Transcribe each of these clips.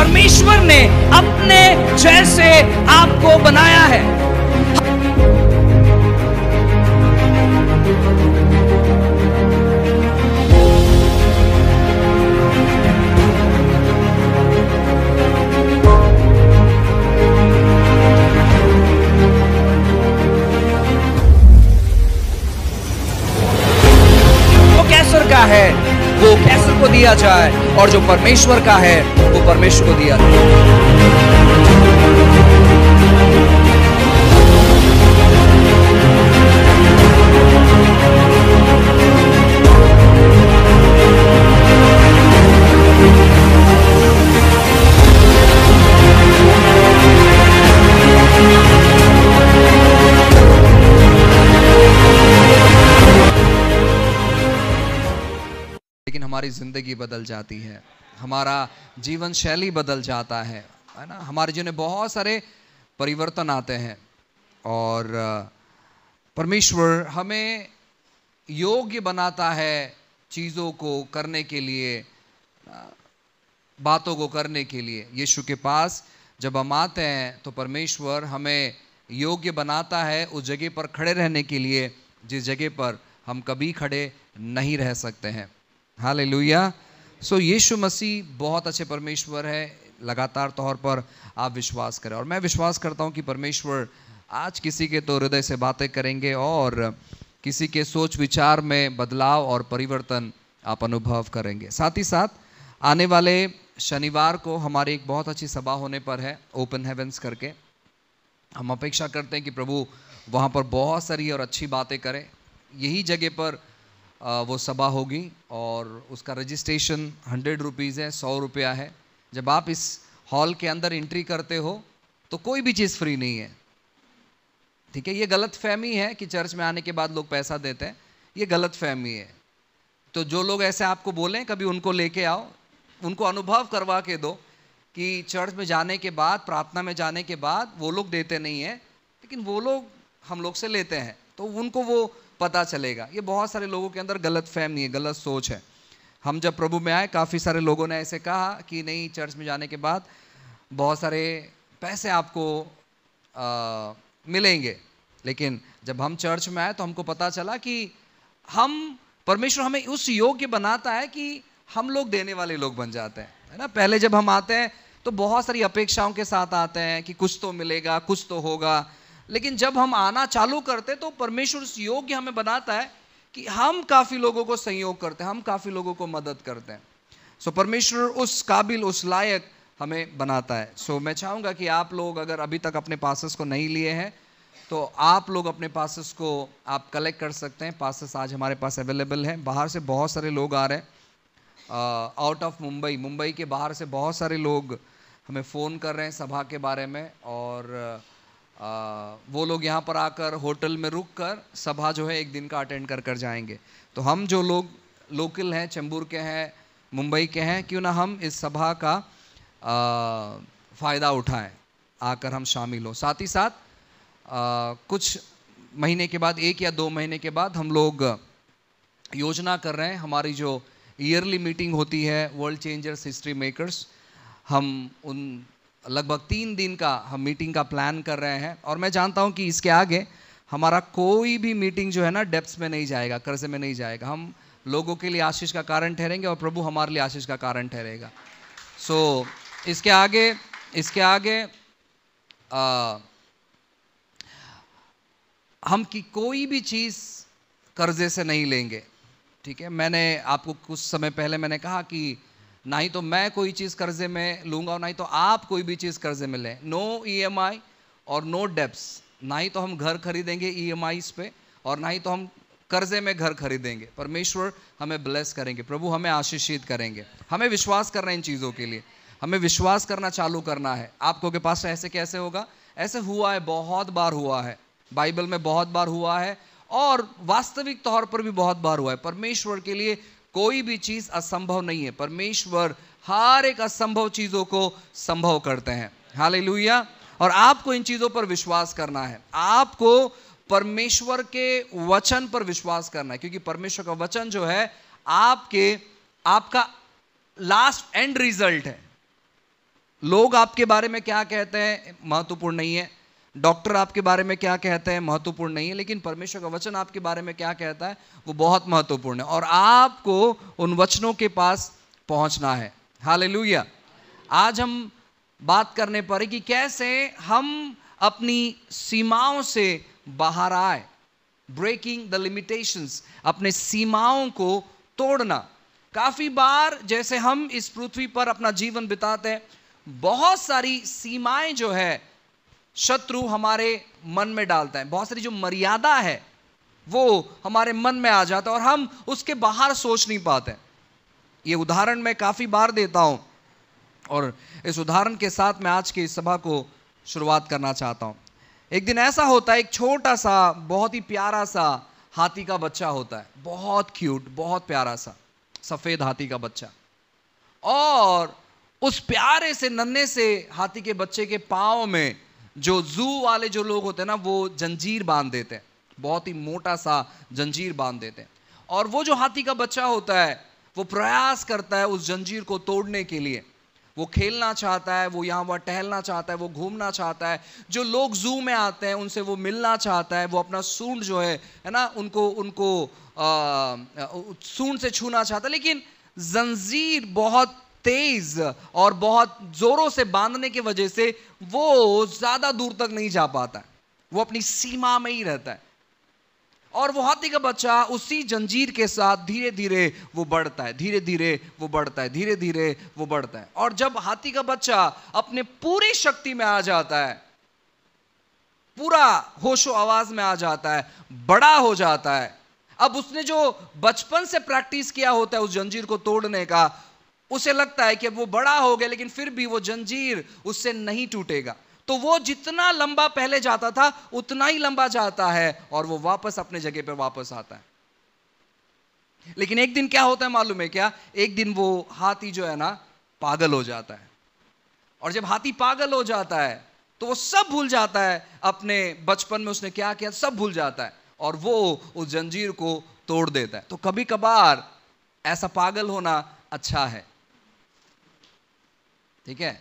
परमेश्वर ने अपने जैसे आपको बनाया है। कैसर का है वो कैसर को दिया जाए, और जो परमेश्वर का है वो परमेश्वर को दिया जाए। लेकिन हमारी जिंदगी बदल जाती है, हमारा जीवन शैली बदल जाता है ना। हमारे जीवन में बहुत सारे परिवर्तन आते हैं, और परमेश्वर हमें योग्य बनाता है चीज़ों को करने के लिए, बातों को करने के लिए। यीशु के पास जब हम आते हैं तो परमेश्वर हमें योग्य बनाता है उस जगह पर खड़े रहने के लिए जिस जगह पर हम कभी खड़े नहीं रह सकते हैं। हालेलुया। सो यीशु मसीह बहुत अच्छे परमेश्वर है, लगातार तौर पर आप विश्वास करें। और मैं विश्वास करता हूं कि परमेश्वर आज किसी के तो हृदय से बातें करेंगे और किसी के सोच विचार में बदलाव और परिवर्तन आप अनुभव करेंगे। साथ ही साथ आने वाले शनिवार को हमारी एक बहुत अच्छी सभा होने पर है, ओपन हेवेंस करके। हम अपेक्षा करते हैं कि प्रभु वहाँ पर बहुत सारी और अच्छी बातें करें। यही जगह पर वो सभा होगी और उसका रजिस्ट्रेशन 100 रुपीज़ है, 100 रुपया है। जब आप इस हॉल के अंदर एंट्री करते हो तो कोई भी चीज़ फ्री नहीं है, ठीक है। ये गलत फहमी है कि चर्च में आने के बाद लोग पैसा देते हैं, ये गलत फहमी है। तो जो लोग ऐसे आपको बोलें कभी उनको लेके आओ, उनको अनुभव करवा के दो कि चर्च में जाने के बाद, प्रार्थना में जाने के बाद वो लोग देते नहीं हैं, लेकिन वो लोग हम लोग से लेते हैं, तो उनको वो पता चलेगा। ये बहुत सारे लोगों के अंदर गलत फहमी है, गलत सोच है। हम जब प्रभु में आए काफ़ी सारे लोगों ने ऐसे कहा कि नहीं, चर्च में जाने के बाद बहुत सारे पैसे आपको मिलेंगे, लेकिन जब हम चर्च में आए तो हमको पता चला कि परमेश्वर हमें उस योग्य बनाता है कि हम लोग देने वाले लोग बन जाते हैं, है ना। पहले जब हम आते हैं तो बहुत सारी अपेक्षाओं के साथ आते हैं कि कुछ तो मिलेगा, कुछ तो होगा, लेकिन जब हम आना चालू करते तो परमेश्वर उस योग्य हमें बनाता है कि हम काफ़ी लोगों को संयोग करते हैं, हम काफ़ी लोगों को मदद करते हैं। सो परमेश्वर उस काबिल, उस लायक हमें बनाता है। सो मैं चाहूँगा कि आप लोग अगर अभी तक अपने पासेस को नहीं लिए हैं तो आप लोग अपने पासेस को आप कलेक्ट कर सकते हैं। पासेस आज हमारे पास अवेलेबल हैं। बाहर से बहुत सारे लोग आ रहे हैं, आउट ऑफ मुंबई के बाहर से बहुत सारे लोग हमें फ़ोन कर रहे हैं सभा के बारे में, और वो लोग यहाँ पर आकर होटल में रुक कर सभा जो है एक दिन का अटेंड कर जाएंगे। तो हम जो लोग लोकल हैं, चेंबूर के हैं, मुंबई के हैं, क्यों ना हम इस सभा का फ़ायदा उठाएं, आकर हम शामिल हो। साथ ही साथ कुछ महीने के बाद, 1 या 2 महीने के बाद हम लोग योजना कर रहे हैं, हमारी जो ईयरली मीटिंग होती है वर्ल्ड चेंजर्स हिस्ट्री मेकर्स, हम उन लगभग 3 दिन का हम मीटिंग का प्लान कर रहे हैं। और मैं जानता हूं कि इसके आगे हमारा कोई भी मीटिंग जो है ना डेप्थ्स में नहीं जाएगा, कर्जे में नहीं जाएगा। हम लोगों के लिए आशीष का कारण ठहरेंगे और प्रभु हमारे लिए आशीष का कारण ठहरेगा। सो इसके आगे हम की कोई भी चीज़ कर्जे से नहीं लेंगे, ठीक है। मैंने आपको कुछ समय पहले मैंने कहा कि ना ही तो मैं कोई चीज़ कर्जे में लूँगा और ना ही तो आप कोई भी चीज़ कर्जे में लें। नो EMI और नो डेप्स। ना ही तो हम घर खरीदेंगे EMIs पे और ना ही तो हम कर्जे में घर खरीदेंगे। परमेश्वर हमें ब्लेस करेंगे, प्रभु हमें आशीषित करेंगे। हमें विश्वास करना है इन चीज़ों के लिए, हमें विश्वास करना चालू करना है। आपको के पास ऐसे कैसे होगा? ऐसे हुआ है, बहुत बार हुआ है, बाइबल में बहुत बार हुआ है और वास्तविक तौर पर भी बहुत बार हुआ है। परमेश्वर के लिए कोई भी चीज़ असंभव नहीं है। परमेश्वर हर एक असंभव चीज़ों को संभव करते हैं। हालेलुया। और आपको इन चीज़ों पर विश्वास करना है, आपको परमेश्वर के वचन पर विश्वास करना है, क्योंकि परमेश्वर का वचन जो है आपका लास्ट एंड रिजल्ट है। लोग आपके बारे में क्या कहते हैं महत्वपूर्ण नहीं है, डॉक्टर आपके बारे में क्या कहते हैं महत्वपूर्ण नहीं है, लेकिन परमेश्वर का वचन आपके बारे में क्या कहता है वो बहुत महत्वपूर्ण है, और आपको उन वचनों के पास पहुंचना है। हालेलुया। आज हम बात करने पर कि कैसे हम अपनी सीमाओं से बाहर आए, ब्रेकिंग द लिमिटेशंस, अपने सीमाओं को तोड़ना। काफी बार जैसे हम इस पृथ्वी पर अपना जीवन बिताते हैं, बहुत सारी सीमाएं जो है शत्रु हमारे मन में डालता है, बहुत सारी जो मर्यादा है वो हमारे मन में आ जाता है और हम उसके बाहर सोच नहीं पाते। ये उदाहरण मैं काफी बार देता हूं और इस उदाहरण के साथ मैं आज की इस सभा को शुरुआत करना चाहता हूं। एक दिन ऐसा होता है, एक छोटा सा बहुत ही प्यारा सा हाथी का बच्चा होता है, बहुत क्यूट, बहुत प्यारा सा सफेद हाथी का बच्चा, और उस प्यारे से नन्हे से हाथी के बच्चे के पांव में जो जू वाले जो लोग होते हैं ना, वो जंजीर बांध देते हैं, बहुत ही मोटा सा जंजीर बांध देते हैं, और वो जो हाथी का बच्चा होता है वो प्रयास करता है उस जंजीर को तोड़ने के लिए। वो खेलना चाहता है, वो यहाँ वहाँ टहलना चाहता है, वो घूमना चाहता है, जो लोग जू में आते हैं उनसे वो मिलना चाहता है, वो अपना सूंड जो है ना, उनको सूंड से छूना चाहता है, लेकिन जंजीर बहुत तेज और बहुत जोरों से बांधने की वजह से वो ज्यादा दूर तक नहीं जा पाता है, वो अपनी सीमा में ही रहता है। और वो हाथी का बच्चा उसी जंजीर के साथ धीरे धीरे वो बढ़ता है, धीरे धीरे वो बढ़ता है, धीरे धीरे वो बढ़ता है, और जब हाथी का बच्चा अपने पूरी शक्ति में आ जाता है, पूरा होशो आवाज में आ जाता है, बड़ा हो जाता है, अब उसने जो बचपन से प्रैक्टिस किया होता है उस जंजीर को तोड़ने का, उसे लगता है कि वो बड़ा हो गया लेकिन फिर भी वो जंजीर उससे नहीं टूटेगा, तो वो जितना लंबा पहले जाता था उतना ही लंबा जाता है और वो वापस अपने जगह पे वापस आता है। लेकिन एक दिन क्या होता है मालूम है क्या? एक दिन वो हाथी जो है ना पागल हो जाता है, और जब हाथी पागल हो जाता है तो वो सब भूल जाता है, अपने बचपन में उसने क्या किया सब भूल जाता है, और वो उस जंजीर को तोड़ देता है। तो कभी कभार ऐसा पागल होना अच्छा है, ठीक है,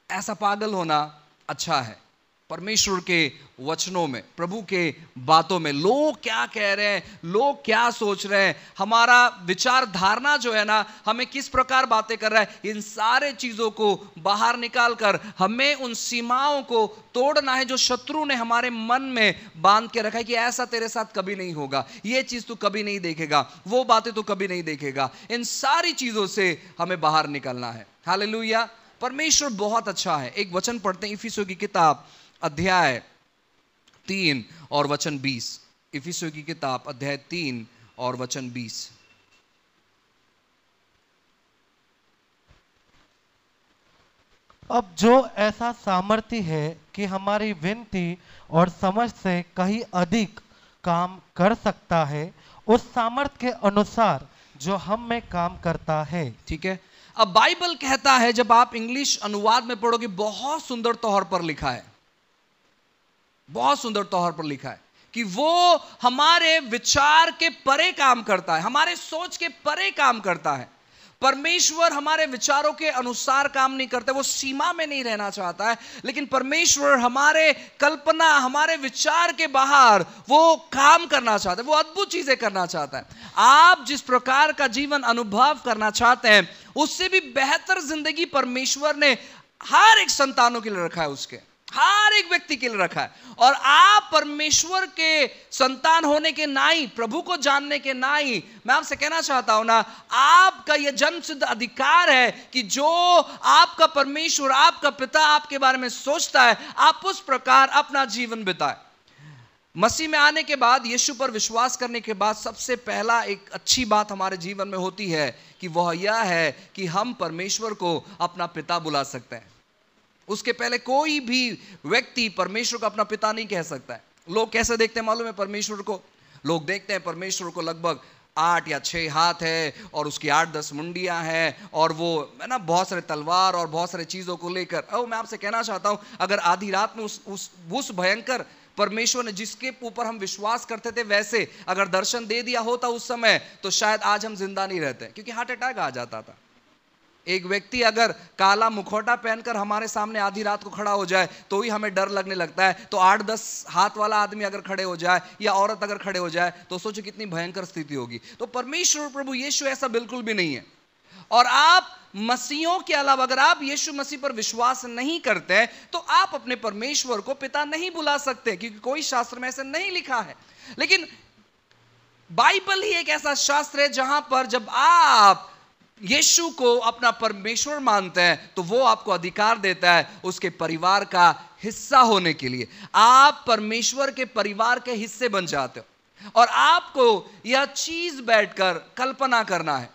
ऐसा पागल होना अच्छा है। परमेश्वर के वचनों में, प्रभु के बातों में लोग क्या कह रहे हैं, लोग क्या सोच रहे हैं, हमारा विचार धारणा जो है ना हमें किस प्रकार बातें कर रहा है, इन सारे चीजों को बाहर निकाल कर हमें उन सीमाओं को तोड़ना है जो शत्रु ने हमारे मन में बांध के रखा है कि ऐसा तेरे साथ कभी नहीं होगा, ये चीज तू कभी नहीं देखेगा, वो बातें तू कभी नहीं देखेगा। इन सारी चीजों से हमें बाहर निकलना है। हालेलुया। परमेश्वर बहुत अच्छा है। एक वचन पढ़ते हैं, इफिसियों की किताब अध्याय 3 और वचन 20। इफिसियों की किताब अध्याय 3 और वचन 20। अब जो ऐसा सामर्थ्य है कि हमारी विनती और समझ से कहीं अधिक काम कर सकता है, उस सामर्थ्य के अनुसार जो हम में काम करता है। ठीक है, अब बाइबल कहता है, जब आप इंग्लिश अनुवाद में पढ़ोगे बहुत सुंदर तौर पर लिखा है, बहुत सुंदर तौर पर लिखा है कि वो हमारे विचार के परे काम करता है, हमारे सोच के परे काम करता है। परमेश्वर हमारे विचारों के अनुसार काम नहीं करता, वो सीमा में नहीं रहना चाहता है, लेकिन परमेश्वर हमारे कल्पना, हमारे विचार के बाहर वो काम करना चाहता है, वो अद्भुत चीजें करना चाहता है। आप जिस प्रकार का जीवन अनुभव करना चाहते हैं उससे भी बेहतर जिंदगी परमेश्वर ने हर एक संतानों के लिए रखा है, उसके हर एक व्यक्ति के लिए रखा है। और आप परमेश्वर के संतान होने के नाई, प्रभु को जानने के नाई, मैं आपसे कहना चाहता हूं ना, आपका यह जन्मसिद्ध अधिकार है कि जो आपका परमेश्वर, आपका पिता आपके बारे में सोचता है, आप उस प्रकार अपना जीवन बिताएं। मसीह में आने के बाद, यीशु पर विश्वास करने के बाद सबसे पहला एक अच्छी बात हमारे जीवन में होती है कि वह यह है कि हम परमेश्वर को अपना पिता बुला सकते हैं। उसके पहले कोई भी व्यक्ति परमेश्वर को अपना पिता नहीं कह सकता है। लोग कैसे देखते हैं मालूम है परमेश्वर को? लोग देखते हैं परमेश्वर को लगभग 8 या 6 हाथ है और उसकी 8-10 मुंडियां हैं, और वो है ना बहुत सारे तलवार और बहुत सारे चीजों को लेकर। मैं आपसे कहना चाहता हूं, अगर आधी रात में उस भयंकर परमेश्वर ने जिसके ऊपर हम विश्वास करते थे वैसे अगर दर्शन दे दिया होता उस समय, तो शायद आज हम जिंदा नहीं रहते, क्योंकि हार्ट अटैक आ जाता था। एक व्यक्ति अगर काला मुखौटा पहनकर हमारे सामने आधी रात को खड़ा हो जाए तो ही हमें डर लगने लगता है, तो 8-10 हाथ वाला आदमी अगर खड़े हो जाए या औरत अगर खड़े हो जाए तो सोचो कितनी भयंकर स्थिति होगी। तो परमेश्वर प्रभु यीशु ऐसा बिल्कुल भी नहीं है। और आप मसीहों के अलावा अगर आप यीशु मसीह पर विश्वास नहीं करते हैं तो आप अपने परमेश्वर को पिता नहीं बुला सकते, क्योंकि कोई शास्त्र में ऐसे नहीं लिखा है। लेकिन बाइबल ही एक ऐसा शास्त्र है जहां पर जब आप यीशु को अपना परमेश्वर मानते हैं तो वो आपको अधिकार देता है उसके परिवार का हिस्सा होने के लिए। आप परमेश्वर के परिवार के हिस्से बन जाते हो और आपको यह चीज बैठकर कल्पना करना है।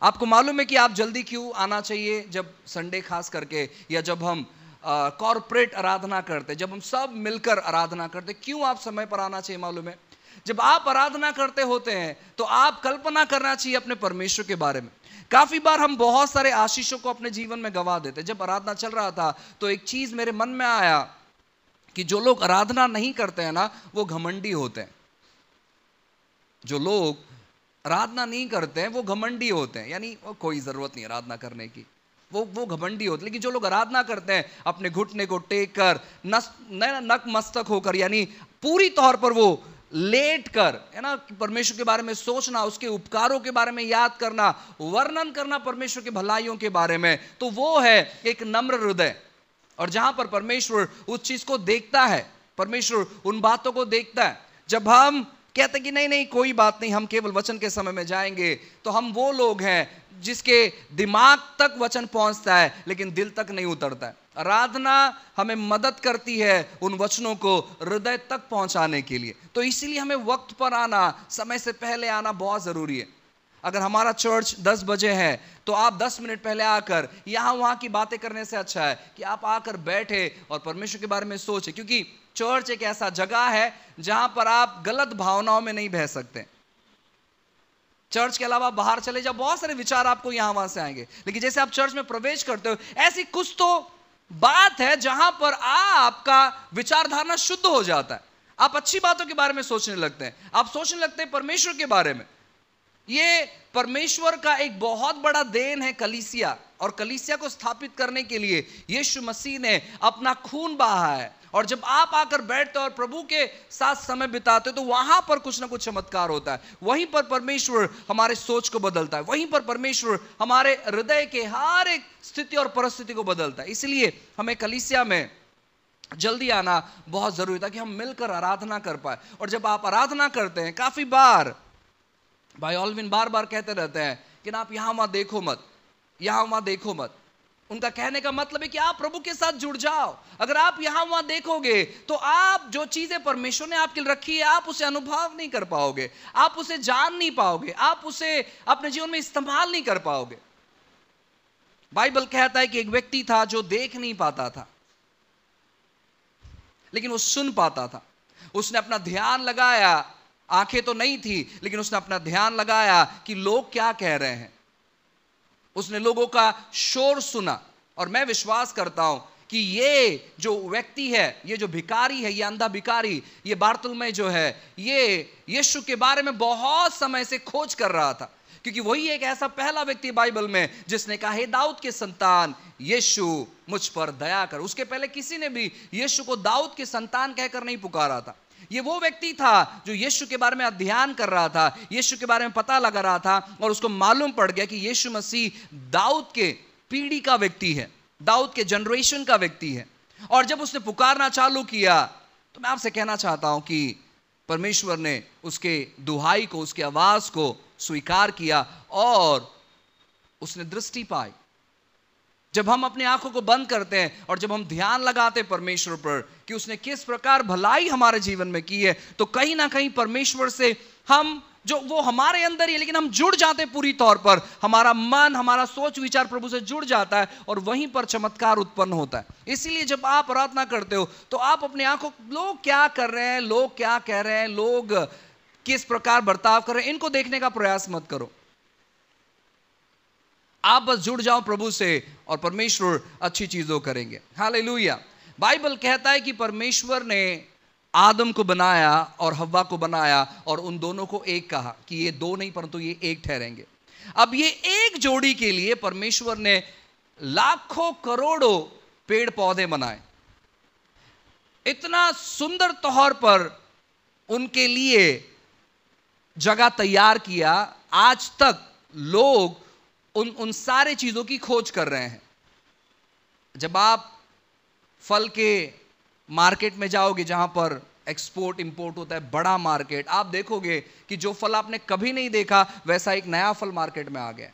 आपको मालूम है कि आप जल्दी क्यों आना चाहिए जब संडे खास करके, या जब हम कॉर्पोरेट आराधना करते, जब हम सब मिलकर आराधना करते, क्यों आप समय पर आना चाहिए मालूम है? जब आप आराधना करते होते हैं तो आप कल्पना करना चाहिए अपने परमेश्वर के बारे में। काफी बार हम बहुत सारे आशीषों को अपने जीवन में गंवा देते। जब आराधना चल रहा था तो एक चीज मेरे मन में आया कि जो लोग आराधना नहीं करते हैं ना वो घमंडी होते हैं। जो लोग आराधना नहीं करते हैं वो घमंडी होते हैं, यानी कोई जरूरत नहीं आराधना करने की, वो घमंडी होते। लेकिन जो लोग आराधना करते हैं अपने घुटने को टेक कर, नक मस्तक होकर, यानी पूरी तौर पर वो लेट कर, है ना, परमेश्वर के बारे में सोचना, उसके उपकारों के बारे में याद करना, वर्णन करना परमेश्वर के भलाइयों के बारे में, तो वो है एक नम्र हृदय। और जहां पर परमेश्वर उस चीज को देखता है, परमेश्वर उन बातों को देखता है। जब हम कहते हैं कि नहीं नहीं कोई बात नहीं, हम केवल वचन के समय में जाएंगे, तो हम वो लोग हैं जिसके दिमाग तक वचन पहुंचता है लेकिन दिल तक नहीं उतरता है। आराधना हमें मदद करती है उन वचनों को हृदय तक पहुंचाने के लिए। तो इसीलिए हमें वक्त पर आना, समय से पहले आना बहुत जरूरी है। अगर हमारा चर्च 10 बजे है तो आप 10 मिनट पहले आकर यहां वहां की बातें करने से अच्छा है कि आप आकर बैठे और परमेश्वर के बारे में सोचे, क्योंकि चर्च एक ऐसा जगह है जहां पर आप गलत भावनाओं में नहीं बह सकते। चर्च के अलावा बाहर चले जाओ, बहुत सारे विचार आपको यहां वहां से आएंगे, लेकिन जैसे आप चर्च में प्रवेश करते हो ऐसी कुछ तो बात है जहां पर आपका विचारधारा शुद्ध हो जाता है। आप अच्छी बातों के बारे में सोचने लगते हैं, आप सोचने लगते हैं परमेश्वर के बारे में। ये परमेश्वर का एक बहुत बड़ा देन है कलीसिया, और कलीसिया को स्थापित करने के लिए यीशु मसीह ने अपना खून बहा है। और जब आप आकर बैठते हो और प्रभु के साथ समय बिताते हो तो वहां पर कुछ ना कुछ चमत्कार होता है। वहीं पर परमेश्वर हमारे सोच को बदलता है, वहीं पर परमेश्वर हमारे हृदय के हर एक स्थिति और परिस्थिति को बदलता है। इसलिए हमें कलीसिया में जल्दी आना बहुत जरूरी था कि हम मिलकर आराधना कर पाए। और जब आप आराधना करते हैं, काफी बार भाई ऑल्विन बार बार कहते रहते हैं कि ना आप यहां वहां देखो मत, यहां वहां देखो मत। उनका कहने का मतलब है कि आप प्रभु के साथ जुड़ जाओ। अगर आप यहां वहां देखोगे तो आप जो चीजें परमेश्वर ने आपके लिए रखी है आप उसे अनुभव नहीं कर पाओगे, आप उसे जान नहीं पाओगे, आप उसे अपने जीवन में इस्तेमाल नहीं कर पाओगे। बाइबल कहता है कि एक व्यक्ति था जो देख नहीं पाता था लेकिन वो सुन पाता था। उसने अपना ध्यान लगाया, आंखें तो नहीं थी लेकिन उसने अपना ध्यान लगाया कि लोग क्या कह रहे हैं। उसने लोगों का शोर सुना। और मैं विश्वास करता हूं कि ये जो व्यक्ति है, ये जो भिखारी है, ये अंधा भिखारी, ये बारतुलमै जो है, ये यीशु के बारे में बहुत समय से खोज कर रहा था, क्योंकि वही एक ऐसा पहला व्यक्ति बाइबल में जिसने कहा हे दाऊद के संतान यीशु मुझ पर दया कर। उसके पहले किसी ने भी यीशु को दाऊद के संतान कहकर नहीं पुकारा था। ये वो व्यक्ति था जो यीशु के बारे में अध्ययन कर रहा था, यीशु के बारे में पता लगा रहा था, और उसको मालूम पड़ गया कि यीशु मसीह दाऊद के पीढ़ी का व्यक्ति है, दाऊद के जनरेशन का व्यक्ति है। और जब उसने पुकारना चालू किया तो मैं आपसे कहना चाहता हूं कि परमेश्वर ने उसके दुहाई को, उसकी आवाज को स्वीकार किया और उसने दृष्टि पाई। जब हम अपनी आंखों को बंद करते हैं और जब हम ध्यान लगाते हैं परमेश्वर पर कि उसने किस प्रकार भलाई हमारे जीवन में की है, तो कहीं ना कहीं परमेश्वर से हम जो वो हमारे अंदर ही है लेकिन हम जुड़ जाते हैं पूरी तौर पर। हमारा मन, हमारा सोच विचार प्रभु से जुड़ जाता है और वहीं पर चमत्कार उत्पन्न होता है। इसीलिए जब आप प्रार्थना करते हो तो आप अपनी आंखों, लोग क्या कर रहे हैं, लोग क्या कह रहे हैं, लोग किस प्रकार बर्ताव कर रहे हैं, इनको देखने का प्रयास मत करो। आप बस जुड़ जाओ प्रभु से और परमेश्वर अच्छी चीजों करेंगे। हालेलुया। बाइबल कहता है कि परमेश्वर ने आदम को बनाया और हव्वा को बनाया और उन दोनों को एक कहा कि ये दो नहीं परंतु ये एक ठहरेंगे। अब ये एक जोड़ी के लिए परमेश्वर ने लाखों करोड़ों पेड़ पौधे बनाए, इतना सुंदर तौर पर उनके लिए जगह तैयार किया। आज तक लोग उन सारे चीजों की खोज कर रहे हैं। जब आप फल के मार्केट में जाओगे, जहां पर एक्सपोर्ट इंपोर्ट होता है, बड़ा मार्केट, आप देखोगे कि जो फल आपने कभी नहीं देखा वैसा एक नया फल मार्केट में आ गया।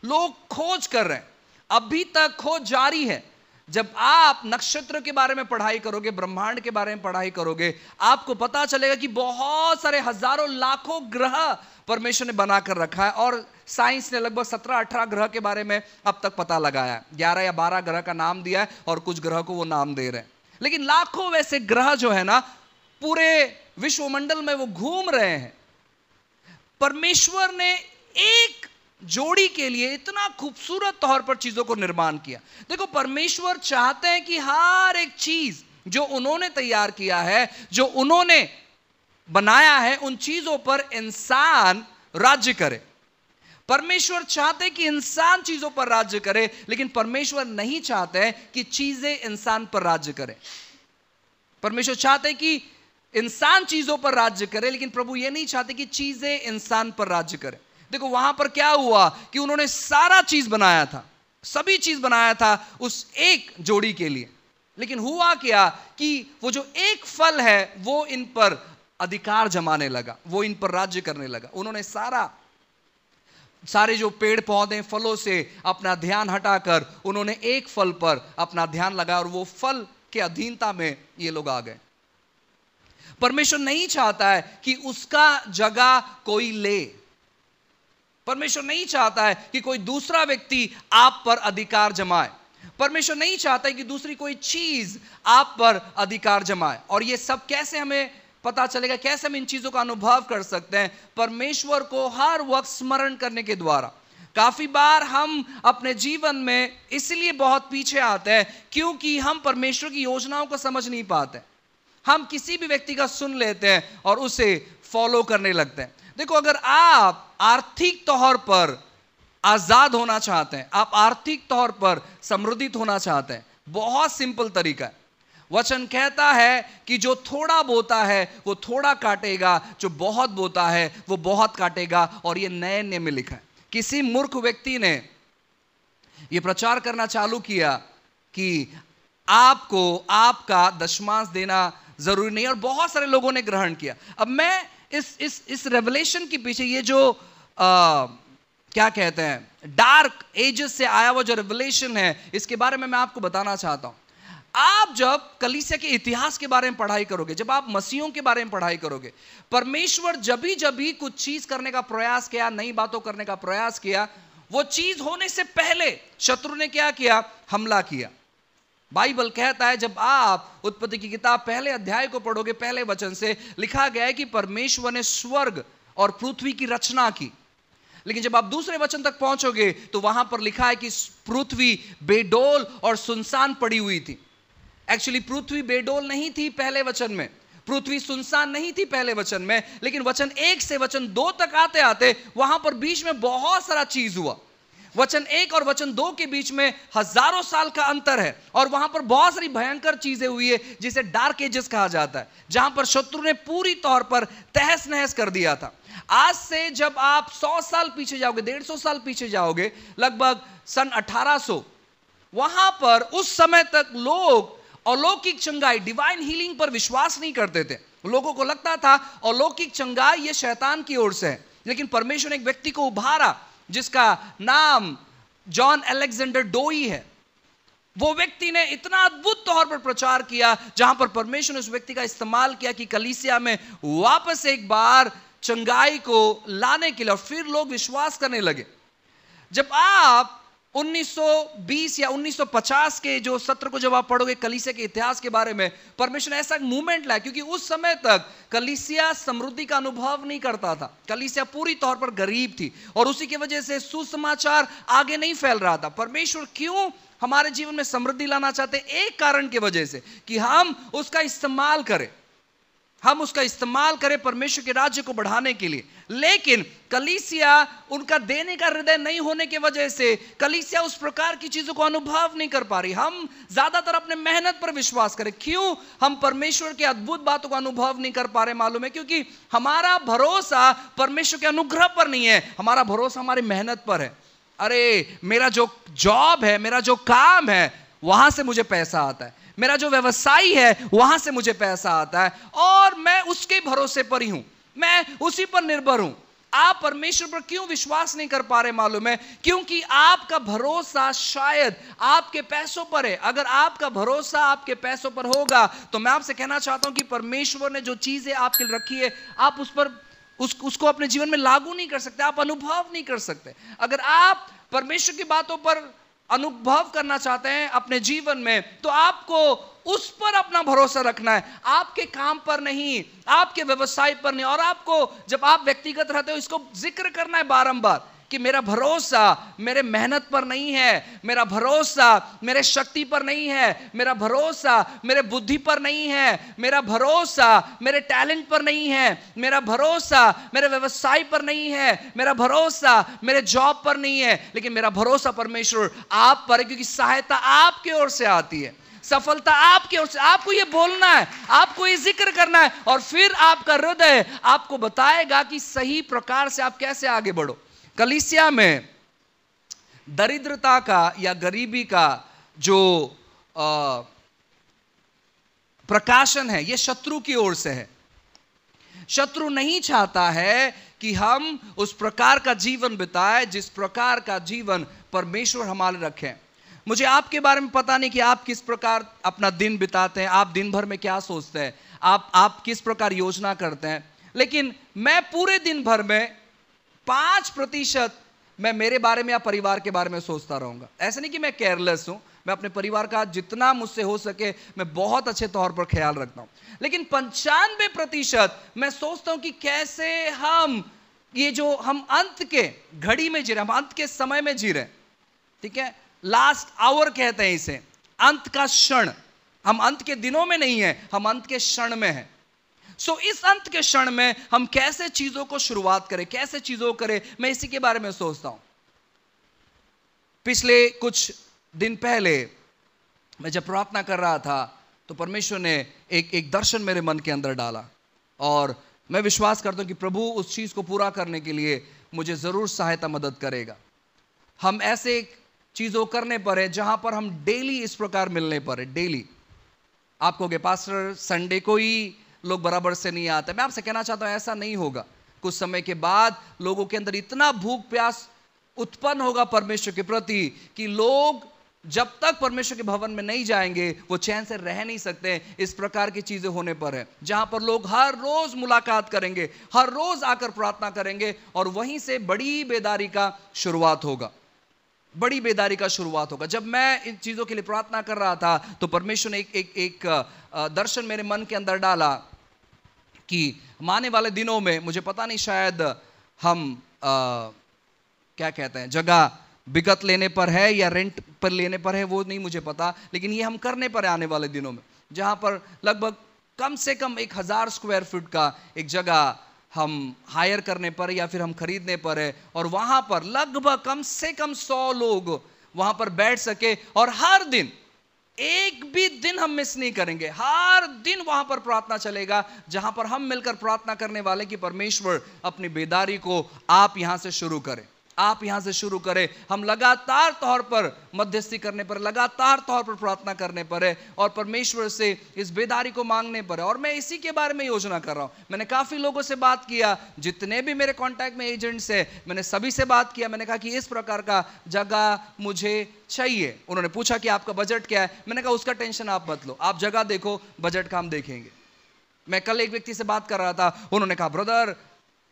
लोग खोज कर रहे हैं, अभी तक खोज जारी है। जब आप नक्षत्र के बारे में पढ़ाई करोगे, ब्रह्मांड के बारे में पढ़ाई करोगे, आपको पता चलेगा कि बहुत सारे हजारों लाखों ग्रह परमेश्वर ने बनाकर रखा है। और साइंस ने लगभग 17-18 ग्रह के बारे में अब तक पता लगाया है। 11 या 12 ग्रह का नाम दिया है और कुछ ग्रह को वो नाम दे रहे हैं। लेकिन लाखों वैसे ग्रह जो है ना, पूरे विश्वमंडल में वो घूम रहे हैं। परमेश्वर ने एक जोड़ी के लिए इतना खूबसूरत तौर पर चीजों को निर्माण किया। देखो, परमेश्वर चाहते हैं कि हर एक चीज जो उन्होंने तैयार किया है, जो उन्होंने बनाया है, उन चीजों पर इंसान राज्य करे। परमेश्वर चाहते कि इंसान चीजों पर राज्य करे, लेकिन परमेश्वर नहीं चाहते कि चीजें इंसान पर राज्य करें। परमेश्वर चाहते कि इंसान चीजों पर राज्य करे, लेकिन प्रभु ये नहीं चाहते कि चीजें इंसान पर राज्य करें। देखो, वहां पर क्या हुआ कि उन्होंने सारा चीज बनाया था, सभी चीज बनाया था उस एक जोड़ी के लिए, लेकिन हुआ क्या कि वो जो एक फल है वो इन पर अधिकार जमाने लगा, वो इन पर राज्य करने लगा। उन्होंने सारे जो पेड़ पौधे फलों से अपना ध्यान हटाकर उन्होंने एक फल पर अपना ध्यान लगाया और वो फल के अधीनता में ये लोग आ गए। परमेश्वर नहीं चाहता है कि उसका जगह कोई ले। परमेश्वर नहीं चाहता है कि कोई दूसरा व्यक्ति आप पर अधिकार जमाए। परमेश्वर नहीं चाहता है कि दूसरी कोई चीज आप पर अधिकार जमाए। और ये सब कैसे हमें पता चलेगा, कैसे हम इन चीजों का अनुभव कर सकते हैं? परमेश्वर को हर वक्त स्मरण करने के द्वारा। काफी बार हम अपने जीवन में इसलिए बहुत पीछे आते हैं क्योंकि हम परमेश्वर की योजनाओं को समझ नहीं पाते। हम किसी भी व्यक्ति का सुन लेते हैं और उसे फॉलो करने लगते हैं। देखो, अगर आप आर्थिक तौर पर आजाद होना चाहते हैं, आप आर्थिक तौर पर समृद्धित होना चाहते हैं, बहुत सिंपल तरीका है। वचन कहता है कि जो थोड़ा बोता है वो थोड़ा काटेगा, जो बहुत बोता है वो बहुत काटेगा। और ये नए नियम में लिखा है। किसी मूर्ख व्यक्ति ने ये प्रचार करना चालू किया कि आपको आपका दशमांश देना जरूरी नहीं, और बहुत सारे लोगों ने ग्रहण किया। अब मैं इस रेवलेशन के पीछे, ये जो क्या कहते हैं, डार्क एजेस से आया हुआ जो रेवलेशन है, इसके बारे में मैं आपको बताना चाहता हूं। आप जब कलीसिया के इतिहास के बारे में पढ़ाई करोगे, जब आप मसीहों के बारे में पढ़ाई करोगे, परमेश्वर जब भी कुछ चीज करने का प्रयास किया, नई बातों करने का प्रयास किया, वो चीज होने से पहले शत्रु ने क्या किया? हमला किया। बाइबल कहता है, जब आप उत्पत्ति की किताब पहले अध्याय को पढ़ोगे, पहले वचन से लिखा गया है कि परमेश्वर ने स्वर्ग और पृथ्वी की रचना की। लेकिन जब आप दूसरे वचन तक पहुंचोगे तो वहां पर लिखा है कि पृथ्वी बेडोल और सुनसान पड़ी हुई थी। एक्चुअली पृथ्वी बेडोल नहीं थी पहले वचन में, पृथ्वी सुनसान नहीं थी पहले वचन में, लेकिन वचन 1 से वचन 2 तक आते आते वहां पर बीच में बहुत सारा चीज हुआ। वचन 1 और वचन 2 के बीच में हजारों साल का अंतर है, और वहां पर बहुत सारी भयंकर चीजें हुई है जिसे डार्क एजेस कहा जाता है, जहां पर शत्रु ने पूरी तौर पर तहस नहस कर दिया था। आज से जब आप 100 साल पीछे जाओगे, 150 साल पीछे जाओगे, लगभग सन 1800, वहां पर उस समय तक लोग अलौकिक चंगाई, डिवाइन हीलिंग पर विश्वास नहीं करते थे। लोगों को लगता था अलौकिक चंगाई ये शैतान की ओर से है। लेकिन परमेश्वर ने एक व्यक्ति को उभारा जिसका नाम जॉन अलेक्जेंडर डोई है। वो व्यक्ति ने इतना अद्भुत तौर पर प्रचार किया, जहां पर परमेश्वर ने उस व्यक्ति का इस्तेमाल किया कि कलीसिया में वापस एक बार चंगाई को लाने के लिए, और फिर लोग विश्वास करने लगे। जब आप 1920 या 1950 के जो सत्र को जब आप पढ़ोगे कलीसिया के इतिहास के बारे में, परमेश्वर ने ऐसा एक मूवमेंट लाया, क्योंकि उस समय तक कलीसिया समृद्धि का अनुभव नहीं करता था। कलीसिया पूरी तौर पर गरीब थी, और उसी की वजह से सुसमाचार आगे नहीं फैल रहा था। परमेश्वर क्यों हमारे जीवन में समृद्धि लाना चाहते? एक कारण की वजह से, कि हम उसका इस्तेमाल करें। हम उसका इस्तेमाल करें परमेश्वर के राज्य को बढ़ाने के लिए। लेकिन कलीसिया, उनका देने का हृदय नहीं होने की वजह से कलीसिया उस प्रकार की चीजों को अनुभव नहीं कर पा रही। हम ज्यादातर अपने मेहनत पर विश्वास करें। क्यों हम परमेश्वर के अद्भुत बातों को अनुभव नहीं कर पा रहे मालूम है? क्योंकि हमारा भरोसा परमेश्वर के अनुग्रह पर नहीं है, हमारा भरोसा हमारी मेहनत पर है। अरे मेरा जो जॉब है, मेरा जो काम है, वहां से मुझे पैसा आता है, मेरा जो व्यवसाय है वहां से मुझे पैसा आता है, और मैं उसके भरोसे पर ही हूं, मैं उसी पर निर्भर हूं। आप परमेश्वर पर क्यों विश्वास नहीं कर पा रहे मालूम है? क्योंकि आपका भरोसा शायद आपके पैसों पर है। अगर आपका भरोसा आपके पैसों पर होगा तो मैं आपसे कहना चाहता हूं कि परमेश्वर ने जो चीजें आपके लिए रखी है, आप उस पर उसको अपने जीवन में लागू नहीं कर सकते, आप अनुभव नहीं कर सकते। अगर आप परमेश्वर की बातों पर अनुभव करना चाहते हैं अपने जीवन में, तो आपको उस पर अपना भरोसा रखना है, आपके काम पर नहीं, आपके व्यवसाय पर नहीं। और आपको जब आप व्यक्तिगत रहते हो, इसको जिक्र करना है बारंबार कि मेरा भरोसा मेरे मेहनत पर नहीं है, मेरा भरोसा मेरे शक्ति पर नहीं है, मेरा भरोसा मेरे बुद्धि पर नहीं है, मेरा भरोसा मेरे टैलेंट पर नहीं है, मेरा भरोसा मेरे व्यवसाय पर नहीं है, मेरा भरोसा मेरे जॉब पर नहीं है, लेकिन मेरा भरोसा परमेश्वर आप पर है, क्योंकि सहायता आपकी ओर से आती है, सफलता आपकी ओर से। आपको ये बोलना है, आपको ये जिक्र करना है, और फिर आपका हृदय आपको बताएगा कि सही प्रकार से आप कैसे आगे बढ़ो। कलीसिया में दरिद्रता का या गरीबी का जो प्रकाशन है, यह शत्रु की ओर से है। शत्रु नहीं चाहता है कि हम उस प्रकार का जीवन बिताएं जिस प्रकार का जीवन परमेश्वर हमारे रखे। मुझे आपके बारे में पता नहीं कि आप किस प्रकार अपना दिन बिताते हैं, आप दिन भर में क्या सोचते हैं, आप किस प्रकार योजना करते हैं, लेकिन मैं पूरे दिन भर में 5% मैं मेरे बारे में या परिवार के बारे में सोचता रहूंगा। ऐसा नहीं कि मैं केयरलेस हूं, मैं अपने परिवार का जितना मुझसे हो सके मैं बहुत अच्छे तौर पर ख्याल रखता हूं, लेकिन 95% मैं सोचता हूं कि कैसे हम ये जो हम अंत के घड़ी में जी रहे, हम अंत के समय में जी रहे, ठीक है, लास्ट आवर कहते हैं इसे, अंत का क्षण। हम अंत के दिनों में नहीं है, हम अंत के क्षण में हैं। सो इस अंत के क्षण में हम कैसे चीजों को शुरुआत करें, कैसे चीजों को करें, मैं इसी के बारे में सोचता हूं। पिछले कुछ दिन पहले मैं जब प्रार्थना कर रहा था तो परमेश्वर ने एक दर्शन मेरे मन के अंदर डाला, और मैं विश्वास करता हूं कि प्रभु उस चीज को पूरा करने के लिए मुझे जरूर सहायता मदद करेगा। हम ऐसे चीजों करने पर है जहां पर हम डेली इस प्रकार मिलने पर है। डेली आप कहोगे पास्टर संडे को ही लोग बराबर से नहीं आते। मैं आपसे कहना चाहता हूं ऐसा नहीं होगा। कुछ समय के बाद लोगों के अंदर इतना भूख प्यास उत्पन्न होगा परमेश्वर के प्रति कि लोग जब तक परमेश्वर के भवन में नहीं जाएंगे वो चैन से रह नहीं सकते। इस प्रकार की चीजें होने पर है जहां पर लोग हर रोज मुलाकात करेंगे, हर रोज आकर प्रार्थना करेंगे, और वहीं से बड़ी बेदारी का शुरुआत होगा, बड़ी बेदारी का शुरुआत होगा। जब मैं इन चीजों के लिए प्रार्थना कर रहा था तो परमेश्वर ने एक दर्शन मेरे मन के अंदर डाला कि आने वाले दिनों में, मुझे पता नहीं शायद हम क्या कहते हैं, जगह बिकत लेने पर है या रेंट पर लेने पर है, वो नहीं मुझे पता, लेकिन ये हम करने पर है आने वाले दिनों में, जहां पर लगभग कम से कम 1000 स्क्वायर फीट का एक जगह हम हायर करने पर या फिर हम खरीदने पर है, और वहां पर लगभग कम से कम 100 लोग वहां पर बैठ सके, और हर दिन एक भी दिन हम मिस नहीं करेंगे, हर दिन वहां पर प्रार्थना चलेगा, जहां पर हम मिलकर प्रार्थना करने वाले कि परमेश्वर अपनी बेदारी को आप यहां से शुरू करें, आप यहां से शुरू करें। हम लगातार तौर पर मध्यस्थी करने पर, लगातार तौर पर प्रार्थना करने पर है, और परमेश्वर से इस बेदारी को मांगने पर है। और मैं इसी के बारे में योजना कर रहा हूं। मैंने काफी लोगों से बात किया, जितने भी मेरे कांटेक्ट में एजेंट्स है, मैंने सभी से बात किया। मैंने कहा कि इस प्रकार का जगह मुझे चाहिए। उन्होंने पूछा कि आपका बजट क्या है। मैंने कहा उसका टेंशन आप मत लो, आप जगह देखो, बजट का हम देखेंगे। मैं कल एक व्यक्ति से बात कर रहा था, उन्होंने कहा ब्रदर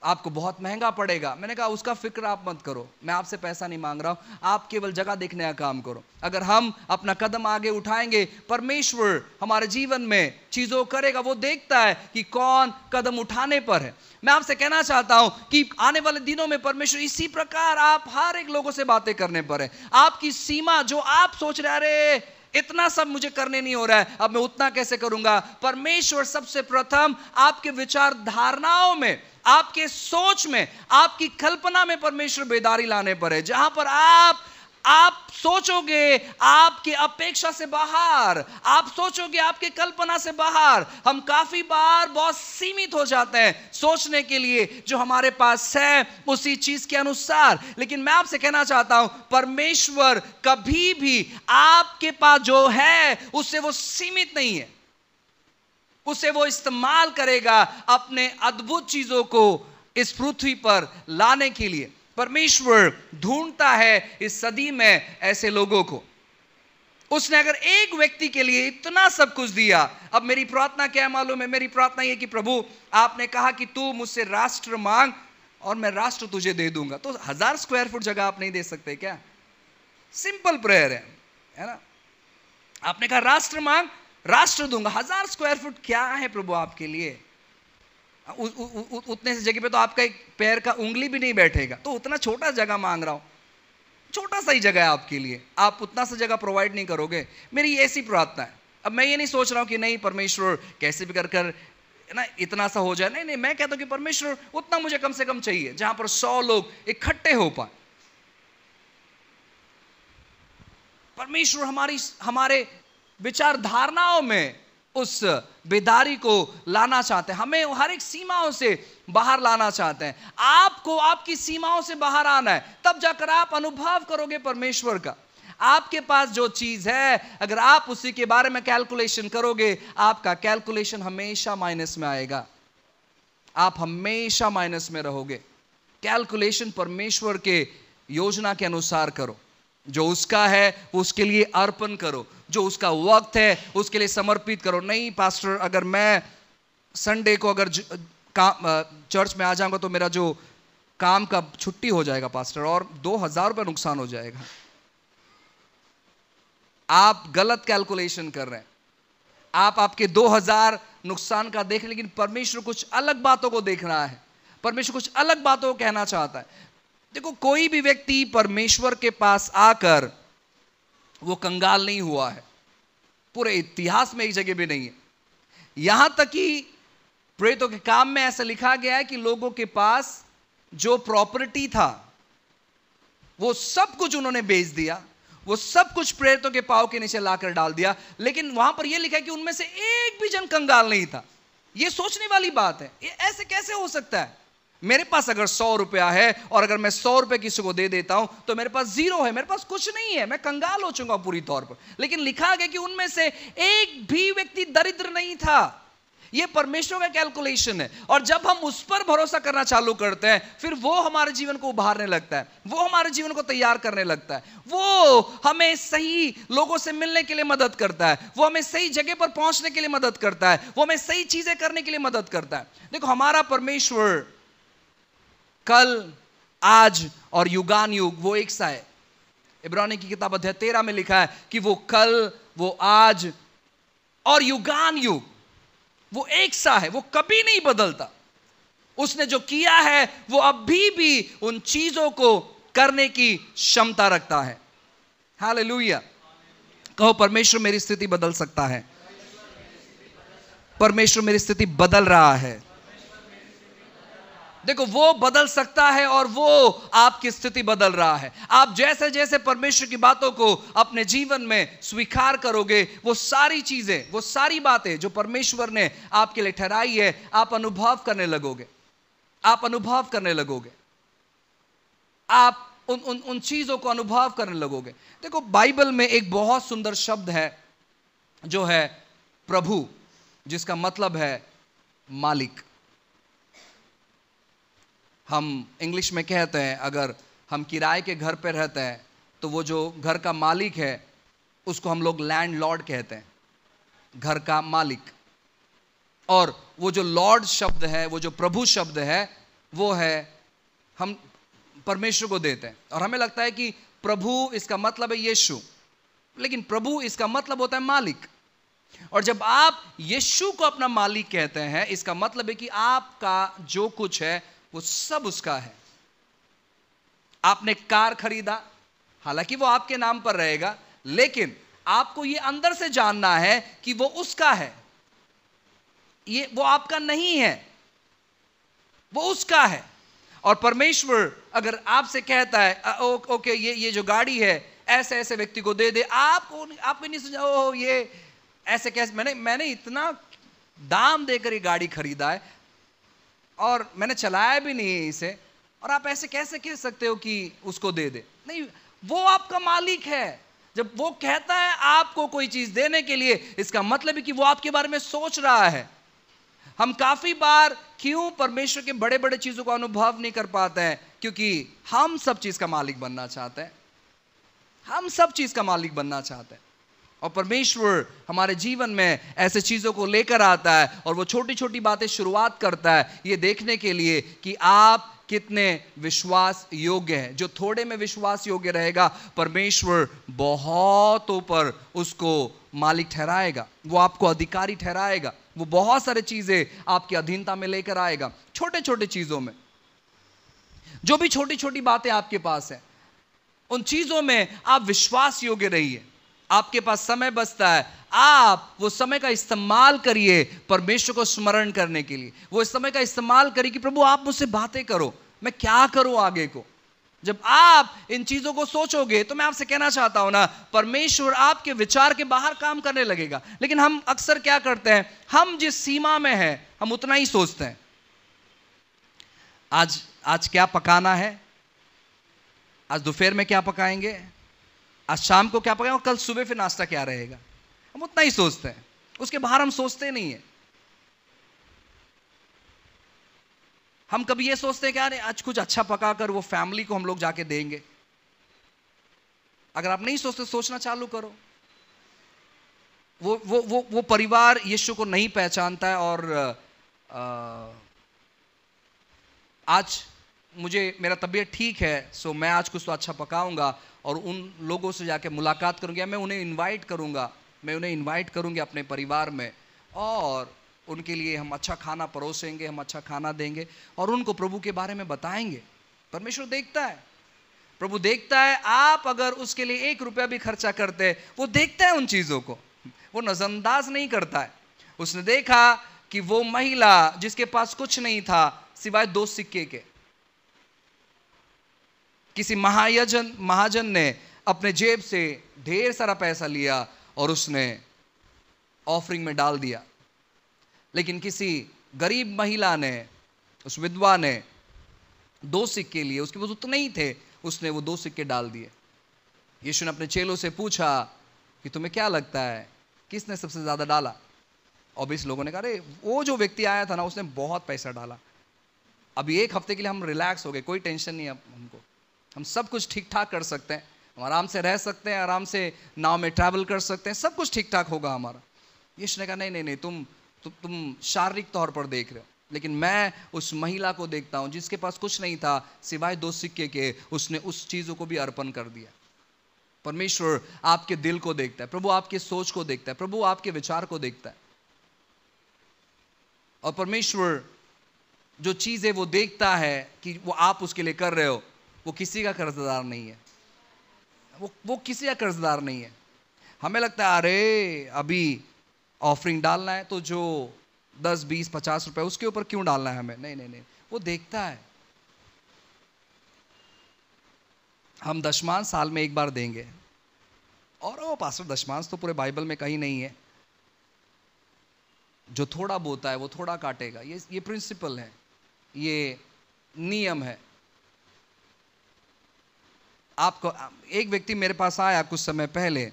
आपको बहुत महंगा पड़ेगा। मैंने कहा उसका फिक्र आप मत करो, मैं आपसे पैसा नहीं मांग रहा हूं, आप केवल जगह देखने का काम करो। अगर हम अपना कदम आगे उठाएंगे, परमेश्वर हमारे जीवन में चीजों को करेगा, वो देखता है कि कौन कदम उठाने पर है। मैं आपसे कहना चाहता हूं कि आने वाले दिनों में परमेश्वर इसी प्रकार आप हर एक लोगों से बातें करने पर है। आपकी सीमा जो आप सोच रहे, अरे इतना सब मुझे करने नहीं हो रहा है, अब मैं उतना कैसे करूंगा, परमेश्वर सबसे प्रथम आपके विचार धारणाओं में, आपके सोच में, आपकी कल्पना में परमेश्वर बेदारी लाने पर है। जहां पर आप सोचोगे आपकी अपेक्षा से बाहर, आप सोचोगे आपके कल्पना से बाहर, हम काफी बार बहुत सीमित हो जाते हैं सोचने के लिए जो हमारे पास है उसी चीज के अनुसार। लेकिन मैं आपसे कहना चाहता हूं परमेश्वर कभी भी आपके पास जो है उससे वो सीमित नहीं है, उसे वो इस्तेमाल करेगा अपने अद्भुत चीजों को इस पृथ्वी पर लाने के लिए। परमेश्वर ढूंढता है इस सदी में ऐसे लोगों को। उसने अगर एक व्यक्ति के लिए इतना सब कुछ दिया, अब मेरी प्रार्थना क्या है मालूम है? मेरी प्रार्थना ये कि प्रभु आपने कहा कि तू मुझसे राष्ट्र मांग और मैं राष्ट्र तुझे दे दूंगा, तो 1000 स्क्वायर फुट जगह आप नहीं दे सकते क्या? सिंपल प्रेयर है ना? आपने कहा राष्ट्र मांग, राष्ट्र दूंगा। 1000 स्क्वायर फुट क्या है प्रभु आपके लिए? उतने से जगह पे तो आपका एक पैर का उंगली भी नहीं बैठेगा, तो उतना छोटा जगह मांग रहा हूं, छोटा सा ही जगह है आपके लिए, आप उतना सा जगह प्रोवाइड नहीं करोगे। मेरी ऐसी प्रार्थना है। अब मैं ये नहीं सोच रहा हूं कि नहीं परमेश्वर कैसे भी कर ना इतना सा हो जाए, नहीं नहीं, मैं कहता हूं कि परमेश्वर उतना मुझे कम से कम चाहिए जहां पर 100 लोग इकट्ठे हो पाए। परमेश्वर हमारे विचार धारणाओं में उस बेदारी को लाना चाहते हैं, हमें हर एक सीमाओं से बाहर लाना चाहते हैं। आपको आपकी सीमाओं से बाहर आना है, तब जाकर आप अनुभव करोगे परमेश्वर का। आपके पास जो चीज है अगर आप उसी के बारे में कैलकुलेशन करोगे, आपका कैलकुलेशन हमेशा माइनस में आएगा, आप हमेशा माइनस में रहोगे। कैलकुलेशन परमेश्वर के योजना के अनुसार करो, जो उसका है वो उसके लिए अर्पण करो, जो उसका वक्त है उसके लिए समर्पित करो। नहीं पास्टर, अगर मैं संडे को अगर चर्च में आ जाऊंगा तो मेरा जो काम का छुट्टी हो जाएगा पास्टर, और 2000 रुपये नुकसान हो जाएगा। आप गलत कैलकुलेशन कर रहे हैं। आप आपके 2000 नुकसान का देख, लेकिन परमेश्वर कुछ अलग बातों को देख रहा है, परमेश्वर कुछ अलग बातों को कहना चाहता है। देखो, कोई भी व्यक्ति परमेश्वर के पास आकर वो कंगाल नहीं हुआ है, पूरे इतिहास में एक जगह भी नहीं है। यहां तक कि प्रेरितों के काम में ऐसा लिखा गया है कि लोगों के पास जो प्रॉपर्टी था वो सब कुछ उन्होंने बेच दिया, वो सब कुछ प्रेरितों के पांव के नीचे लाकर डाल दिया, लेकिन वहां पर यह लिखा है कि उनमें से एक भी जन कंगाल नहीं था। यह सोचने वाली बात है, ये ऐसे कैसे हो सकता है? मेरे पास अगर 100 रुपया है और अगर मैं 100 रुपए किसी को दे देता हूं तो मेरे पास 0 है, मेरे पास कुछ नहीं है, मैं कंगाल हो चुका पूरी तौर पर। लेकिन लिखा गया कि उनमें से एक भी व्यक्ति दरिद्र नहीं था। यह परमेश्वर का कैलकुलेशन है, और जब हम उस पर भरोसा करना चालू करते हैं फिर वो हमारे जीवन को उभारने लगता है, वो हमारे जीवन को तैयार करने लगता है, वो हमें सही लोगों से मिलने के लिए मदद करता है, वो हमें सही जगह पर पहुंचने के लिए मदद करता है, वो हमें सही चीजें करने के लिए मदद करता है। देखो, हमारा परमेश्वर कल, आज और युगान युग वो एक सा है। इब्रानी की किताब अध्याय 13 में लिखा है कि वो कल, वो आज और युगान युग वो एक सा है, वो कभी नहीं बदलता। उसने जो किया है वो अभी भी उन चीजों को करने की क्षमता रखता है। हालेलुया। कहो, परमेश्वर मेरी स्थिति बदल सकता है, परमेश्वर मेरी स्थिति बदल रहा है। देखो, वो बदल सकता है और वो आपकी स्थिति बदल रहा है। आप जैसे जैसे परमेश्वर की बातों को अपने जीवन में स्वीकार करोगे, वो सारी चीजें, वो सारी बातें जो परमेश्वर ने आपके लिए ठहराई है, आप अनुभव करने लगोगे, आप अनुभव करने लगोगे, आप उन चीजों को अनुभव करने लगोगे। देखो, बाइबल में एक बहुत सुंदर शब्द है जो है प्रभु, जिसका मतलब है मालिक। हम इंग्लिश में कहते हैं, अगर हम किराए के घर पे रहते हैं तो वो जो घर का मालिक है उसको हम लोग लैंडलॉर्ड कहते हैं, घर का मालिक। और वो जो लॉर्ड शब्द है, वो जो प्रभु शब्द है, वो है हम परमेश्वर को देते हैं। और हमें लगता है कि प्रभु इसका मतलब है यीशु, लेकिन प्रभु इसका मतलब होता है मालिक। और जब आप यीशु को अपना मालिक कहते हैं, इसका मतलब है कि आपका जो कुछ है वो सब उसका है। आपने कार खरीदा, हालांकि वो आपके नाम पर रहेगा, लेकिन आपको ये अंदर से जानना है कि वो उसका है, ये वो आपका नहीं है, वो उसका है। और परमेश्वर अगर आपसे कहता है ओके ये जो गाड़ी है ऐसे ऐसे व्यक्ति को दे दे, आप नहीं सोचा ओ ये ऐसे कैसे, मैंने इतना दाम देकर ये गाड़ी खरीदा है और मैंने चलाया भी नहीं है इसे, और आप ऐसे कैसे कह सकते हो कि उसको दे दे? नहीं, वो आपका मालिक है। जब वो कहता है आपको कोई चीज देने के लिए, इसका मतलब है कि वो आपके बारे में सोच रहा है। हम काफी बार क्यों परमेश्वर के बड़े बड़े चीजों को अनुभव नहीं कर पाते हैं? क्योंकि हम सब चीज का मालिक बनना चाहते हैं, हम सब चीज का मालिक बनना चाहते हैं। और परमेश्वर हमारे जीवन में ऐसे चीजों को लेकर आता है और वो छोटी छोटी बातें शुरुआत करता है ये देखने के लिए कि आप कितने विश्वास योग्य हैं। जो थोड़े में विश्वास योग्य रहेगा, परमेश्वर बहुत ऊपर उसको मालिक ठहराएगा, वो आपको अधिकारी ठहराएगा, वो बहुत सारे चीजें आपकी अधीनता में लेकर आएगा। छोटे छोटे चीजों में, जो भी छोटी छोटी बातें आपके पास है, उन चीजों में आप विश्वास योग्य रहिए। आपके पास समय बचता है, आप वो समय का इस्तेमाल करिए परमेश्वर को स्मरण करने के लिए। वो इस समय का इस्तेमाल करिए कि प्रभु आप मुझसे बातें करो, मैं क्या करूं आगे को। जब आप इन चीजों को सोचोगे तो मैं आपसे कहना चाहता हूं ना, परमेश्वर आपके विचार के बाहर काम करने लगेगा। लेकिन हम अक्सर क्या करते हैं, हम जिस सीमा में हैं हम उतना ही सोचते हैं। आज क्या पकाना है, आज दोपहर में क्या पकाएंगे, आज शाम को क्या पकाएंगे, और कल सुबह फिर नाश्ता क्या रहेगा, हम उतना ही सोचते हैं। उसके बाहर हम सोचते नहीं है। हम कभी ये सोचते हैं कि यार आज कुछ अच्छा पकाकर वो फैमिली को हम लोग जाके देंगे। अगर आप नहीं सोचते, सोचना चालू करो। वो परिवार यीशु को नहीं पहचानता है, और आज मेरा तबीयत ठीक है, सो मैं आज कुछ तो अच्छा पकाऊंगा और उन लोगों से जाके मुलाकात करूंगा, मैं उन्हें इनवाइट करूंगी अपने परिवार में, और उनके लिए हम अच्छा खाना परोसेंगे, हम अच्छा खाना देंगे और उनको प्रभु के बारे में बताएंगे। परमेश्वर देखता है, प्रभु देखता है, आप अगर उसके लिए 1 रुपया भी खर्चा करते हैं, वो देखता है उन चीजों को, वो नजरअंदाज नहीं करता है। उसने देखा कि वो महिला जिसके पास कुछ नहीं था सिवाय 2 सिक्के के, किसी महाजन ने अपने जेब से ढेर सारा पैसा लिया और उसने ऑफरिंग में डाल दिया। लेकिन किसी गरीब महिला ने, उस विधवा ने 2 सिक्के लिए, उसके पास उतने ही थे, उसने वो 2 सिक्के डाल दिए। यीशु ने अपने चेलों से पूछा कि तुम्हें क्या लगता है किसने सबसे ज्यादा डाला? और 20 लोगों ने कहा अरे वो जो व्यक्ति आया था ना, उसने बहुत पैसा डाला। अभी 1 हफ्ते के लिए हम रिलैक्स हो गए, कोई टेंशन नहीं है हमको, हम सब कुछ ठीक ठाक कर सकते हैं, हम आराम से रह सकते हैं, आराम से नाव में ट्रैवल कर सकते हैं, सब कुछ ठीक ठाक होगा हमारा। यीशु ने कहा नहीं, तुम शारीरिक तौर पर देख रहे हो, लेकिन मैं उस महिला को देखता हूं जिसके पास कुछ नहीं था सिवाय 2 सिक्के के, उसने उस चीजों को भी अर्पण कर दिया। परमेश्वर आपके दिल को देखता है, प्रभु आपकी सोच को देखता है, प्रभु आपके विचार को देखता है। और परमेश्वर जो चीज है वो देखता है कि वो आप उसके लिए कर रहे हो, वो किसी का कर्जदार नहीं है, वो किसी का कर्जदार नहीं है। हमें लगता है अरे अभी ऑफरिंग डालना है तो जो 10, 20, 50 रुपए उसके ऊपर क्यों डालना है हमें? नहीं, वो देखता है। हम दशमांश साल में 1 बार देंगे, और वो पास्टर दशमांश तो पूरे बाइबल में कहीं नहीं है। जो थोड़ा बोता है वो थोड़ा काटेगा, ये प्रिंसिपल है, ये नियम है। आपको एक व्यक्ति मेरे पास आया कुछ समय पहले,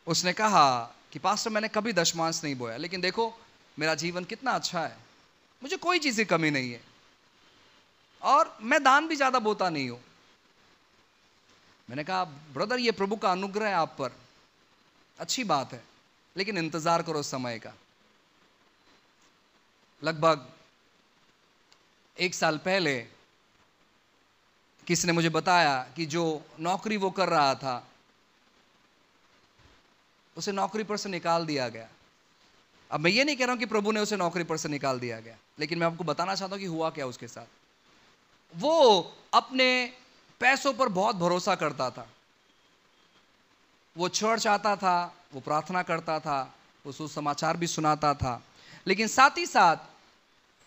उसने कहा कि पास्टर मैंने कभी दशमांश नहीं बोया, लेकिन देखो मेरा जीवन कितना अच्छा है, मुझे कोई चीज की कमी नहीं है, और मैं दान भी ज्यादा बोता नहीं हूं। मैंने कहा ब्रदर ये प्रभु का अनुग्रह है आप पर, अच्छी बात है, लेकिन इंतजार करो समय का। लगभग 1 साल पहले किसी ने मुझे बताया कि जो नौकरी वो कर रहा था उसे नौकरी पर से निकाल दिया गया। अब मैं ये नहीं कह रहा हूं कि प्रभु ने उसे नौकरी पर से निकाल दिया गया, लेकिन मैं आपको बताना चाहता हूं कि हुआ क्या उसके साथ। वो अपने पैसों पर बहुत भरोसा करता था। वो चर्च आता था, वो प्रार्थना करता था, वो सुसमाचार भी सुनाता था, लेकिन साथ ही साथ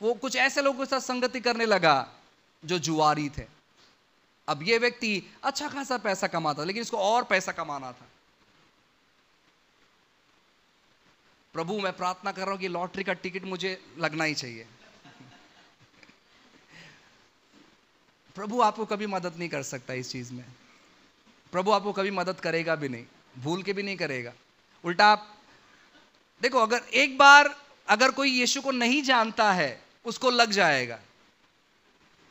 वो कुछ ऐसे लोगों के साथ संगति करने लगा जो जुआरी थे। अब ये व्यक्ति अच्छा खासा पैसा कमाता, लेकिन इसको और पैसा कमाना था। प्रभु, मैं प्रार्थना कर रहा हूं कि लॉटरी का टिकट मुझे लगना ही चाहिए। प्रभु आपको कभी मदद नहीं कर सकता इस चीज में। प्रभु आपको कभी मदद करेगा भी नहीं, भूल के भी नहीं करेगा। उल्टा आप देखो, अगर एक बार अगर कोई यीशु को नहीं जानता है उसको लग जाएगा,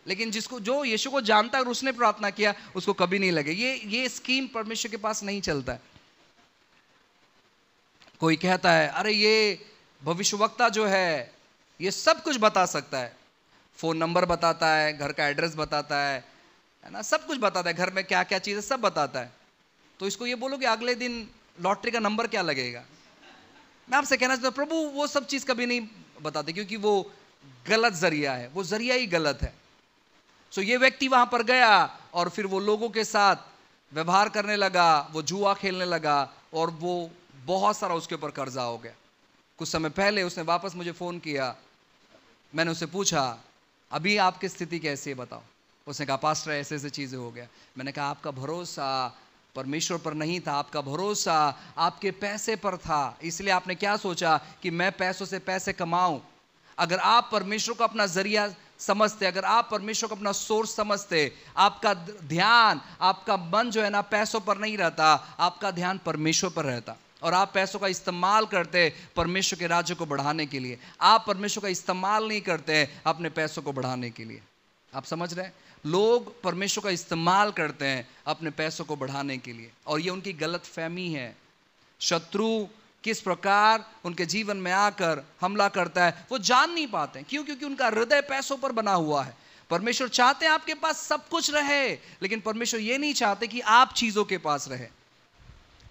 लेकिन जो यीशु को जानता है और उसने प्रार्थना किया उसको कभी नहीं लगे। ये स्कीम परमेश्वर के पास नहीं चलता है। कोई कहता है अरे ये भविष्यवक्ता जो है ये सब कुछ बता सकता है, फोन नंबर बताता है, घर का एड्रेस बताता है ना, सब कुछ बताता है, घर में क्या क्या चीज़ है सब बताता है। तो इसको ये बोलो कि अगले दिन लॉटरी का नंबर क्या लगेगा। मैं आपसे कहना चाहता हूं, प्रभु वो सब चीज़ कभी नहीं बताते, क्योंकि वो गलत जरिया है, वो जरिया ही गलत है। सो ये व्यक्ति वहां पर गया और फिर वो लोगों के साथ व्यवहार करने लगा, वो जुआ खेलने लगा और वो बहुत सारा उसके ऊपर कर्जा हो गया। कुछ समय पहले उसने वापस मुझे फ़ोन किया। मैंने उससे पूछा अभी आपकी स्थिति कैसी है बताओ। उसने कहा पास्टर ऐसे ऐसे चीज़ें हो गया। मैंने कहा आपका भरोसा परमेश्वर पर नहीं था, आपका भरोसा आपके पैसे पर था, इसलिए आपने क्या सोचा कि मैं पैसों से पैसे कमाऊं। अगर आप परमेश्वर को अपना जरिया समझते, अगर आप परमेश्वर को अपना सोर्स समझते, आपका ध्यान, आपका मन जो है ना पैसों पर नहीं रहता, आपका ध्यान परमेश्वर पर रहता और आप पैसों का इस्तेमाल करते परमेश्वर के राज्य को बढ़ाने के लिए। आप परमेश्वर का इस्तेमाल नहीं करते अपने पैसों को बढ़ाने के लिए। आप समझ रहे हैं? लोग परमेश्वर का इस्तेमाल करते हैं अपने पैसों को बढ़ाने के लिए, और ये उनकी गलत फहमी है। शत्रु किस प्रकार उनके जीवन में आकर हमला करता है वो जान नहीं पाते। क्यों? क्योंकि उनका हृदय पैसों पर बना हुआ है। परमेश्वर चाहते हैं आपके पास सब कुछ रहे, लेकिन परमेश्वर ये नहीं चाहते कि आप चीजों के पास रहे।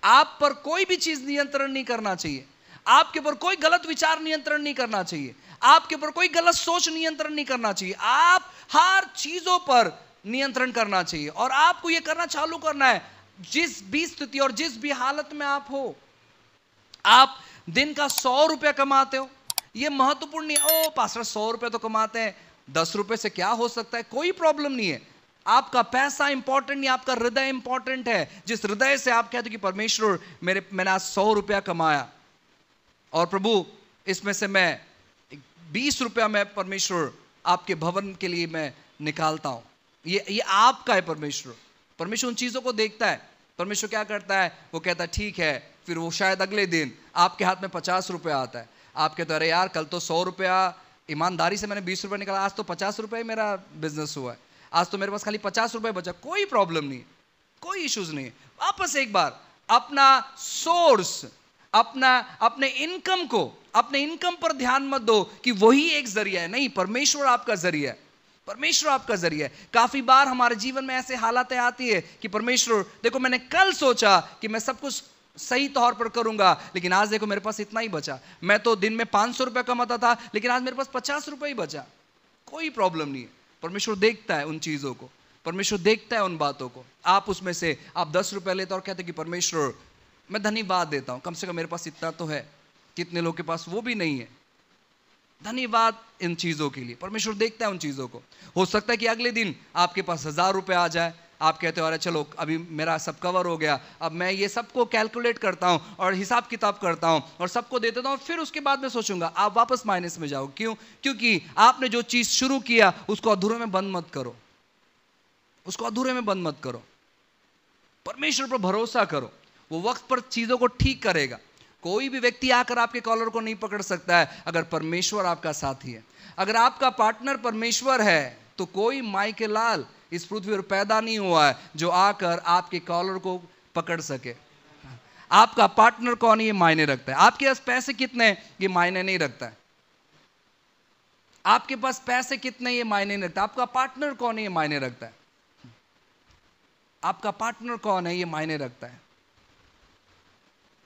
आप पर कोई भी चीज नियंत्रण नहीं करना चाहिए, आपके ऊपर कोई गलत विचार नियंत्रण नहीं करना चाहिए, आपके ऊपर कोई गलत सोच नियंत्रण नहीं करना चाहिए। आप हर चीजों पर नियंत्रण करना चाहिए और आपको यह करना चालू करना है जिस भी स्थिति और जिस भी हालत में आप हो। आप दिन का 100 रुपया कमाते हो, यह महत्वपूर्ण नहीं है। ओ पास्टर 100 रुपये तो कमाते हैं, 10 रुपए से क्या हो सकता है, कोई प्रॉब्लम नहीं है। आपका पैसा इंपॉर्टेंट नहीं, आपका हृदय इंपॉर्टेंट है। जिस हृदय से आप कहते हो कि परमेश्वर मैंने आज 100 रुपया कमाया और प्रभु इसमें से मैं 20 रुपया मैं परमेश्वर आपके भवन के लिए मैं निकालता हूं, ये आपका है। परमेश्वर उन चीजों को देखता है। परमेश्वर क्या करता है, वो कहता है ठीक है। फिर वो शायद अगले दिन आपके हाथ में 50 रुपया आता है, आप कहते हो अरे यार कल तो 100 रुपया ईमानदारी से मैंने 20 रुपया निकाला, आज तो 50 रुपये मेरा बिजनेस हुआ है, आज तो मेरे पास खाली 50 रुपये बचा। कोई प्रॉब्लम नहीं है, कोई इश्यूज नहीं है। वापस एक बार अपना सोर्स, अपने इनकम पर ध्यान मत दो कि वही एक जरिया है। नहीं, परमेश्वर आपका जरिया है, परमेश्वर आपका जरिया है। काफी बार हमारे जीवन में ऐसे हालातें आती है कि परमेश्वर देखो मैंने कल सोचा कि मैं सब कुछ सही तौर पर करूंगा, लेकिन आज देखो मेरे पास इतना ही बचा। मैं तो दिन में 500 रुपया कमाता था, लेकिन आज मेरे पास 50 रुपये ही बचा। कोई प्रॉब्लम नहीं है। परमेश्वर देखता है उन चीजों को, परमेश्वर देखता है उन बातों को। आप उसमें से आप 10 रुपये लेते और कहते कि परमेश्वर मैं धन्यवाद देता हूं, कम से कम मेरे पास इतना तो है। कितने लोग के पास वो भी नहीं है। धन्यवाद इन चीजों के लिए। परमेश्वर देखता है उन चीजों को। हो सकता है कि अगले दिन आपके पास 1000 रुपये आ जाए, आप कहते हो अरे चलो अभी मेरा सब कवर हो गया, अब मैं ये सबको कैलकुलेट करता हूं और हिसाब किताब करता हूं और सबको दे देता हूं, फिर उसके बाद में सोचूंगा। आप वापस माइनस में जाओ। क्यों? क्योंकि आपने जो चीज शुरू किया उसको अधूरे में बंद मत करो, उसको अधूरे में बंद मत करो। परमेश्वर पर भरोसा करो, वो वक्त पर चीजों को ठीक करेगा। कोई भी व्यक्ति आकर आपके कॉलर को नहीं पकड़ सकता है अगर परमेश्वर आपका साथी है। अगर आपका पार्टनर परमेश्वर है तो कोई माई के लाल इस पृथ्वी पर पैदा नहीं हुआ है जो आकर आपके कॉलर को पकड़ सके। आपका पार्टनर कौन है ये मायने रखता है। आपके पास पैसे कितने ये मायने नहीं रखता है। आपके पास पैसे कितने ये मायने नहीं रखता। आपका पार्टनर कौन है ये मायने रखता है। आपका पार्टनर कौन है ये मायने रखता है।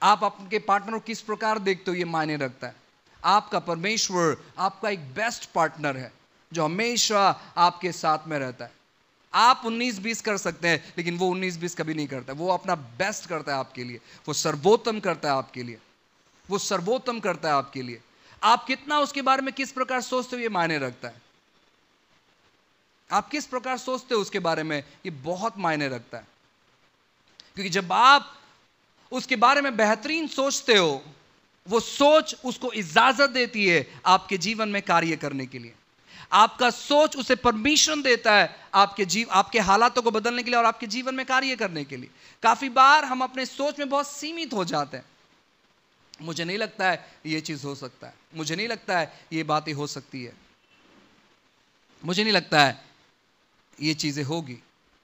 आप आपके पार्टनर को किस प्रकार देखते हो ये मायने रखता है। आपका परमेश्वर आपका एक बेस्ट पार्टनर है जो हमेशा आपके साथ में रहता है। आप 19-20 कर सकते हैं लेकिन वो 19-20 कभी नहीं करता। वो अपना बेस्ट करता है आपके लिए, वो सर्वोत्तम करता है आपके लिए, वो सर्वोत्तम करता है आपके लिए। आप कितना उसके बारे में किस प्रकार सोचते हो ये मायने रखता है। आप किस प्रकार सोचते हो उसके बारे में ये बहुत मायने रखता है। क्योंकि जब आप उसके बारे में बेहतरीन सोचते हो, वो सोच उसको इजाजत देती है आपके जीवन में कार्य करने के लिए। आपका सोच उसे परमिशन देता है आपके हालातों को बदलने के लिए और आपके जीवन में कार्य करने के लिए। काफी बार हम अपने सोच में बहुत सीमित हो जाते हैं। मुझे नहीं लगता है ये चीज हो सकता है, मुझे नहीं लगता है ये बातें हो सकती है, मुझे नहीं लगता है ये चीजें होगी।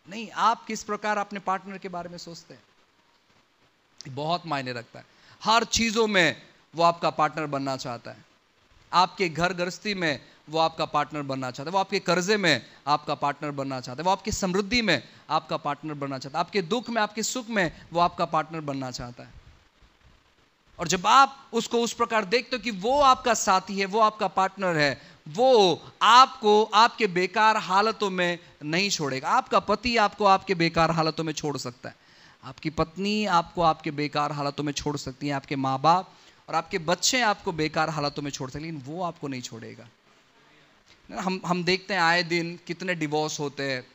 नहीं, आप किस प्रकार अपने पार्टनर के बारे में सोचते हैं बहुत मायने रखता है। हर चीजों में वो आपका पार्टनर बनना चाहता है। आपके घर गृहस्थी में वो आपका पार्टनर बनना चाहता है, वो आपके कर्जे में आपका पार्टनर बनना चाहता है, वो आपकी समृद्धि में आपका पार्टनर बनना चाहता है, आपके दुख में आपके सुख में वो आपका पार्टनर बनना चाहता है। और जब आप उसको उस प्रकार देखते हो कि वो आपका साथी है, वो आपका पार्टनर है, वो आपको आपके बेकार हालतों में नहीं छोड़ेगा। आपका पति आपको आपके बेकार हालतों में छोड़ सकता है, आपकी पत्नी आपको आपके बेकार हालतों में छोड़ सकती है, आपके माँ बाप और आपके बच्चे आपको बेकार हालतों में छोड़ सकते हैं, लेकिन वो आपको नहीं छोड़ेगा। हम देखते हैं आए दिन कितने डिवोर्स होते हैं,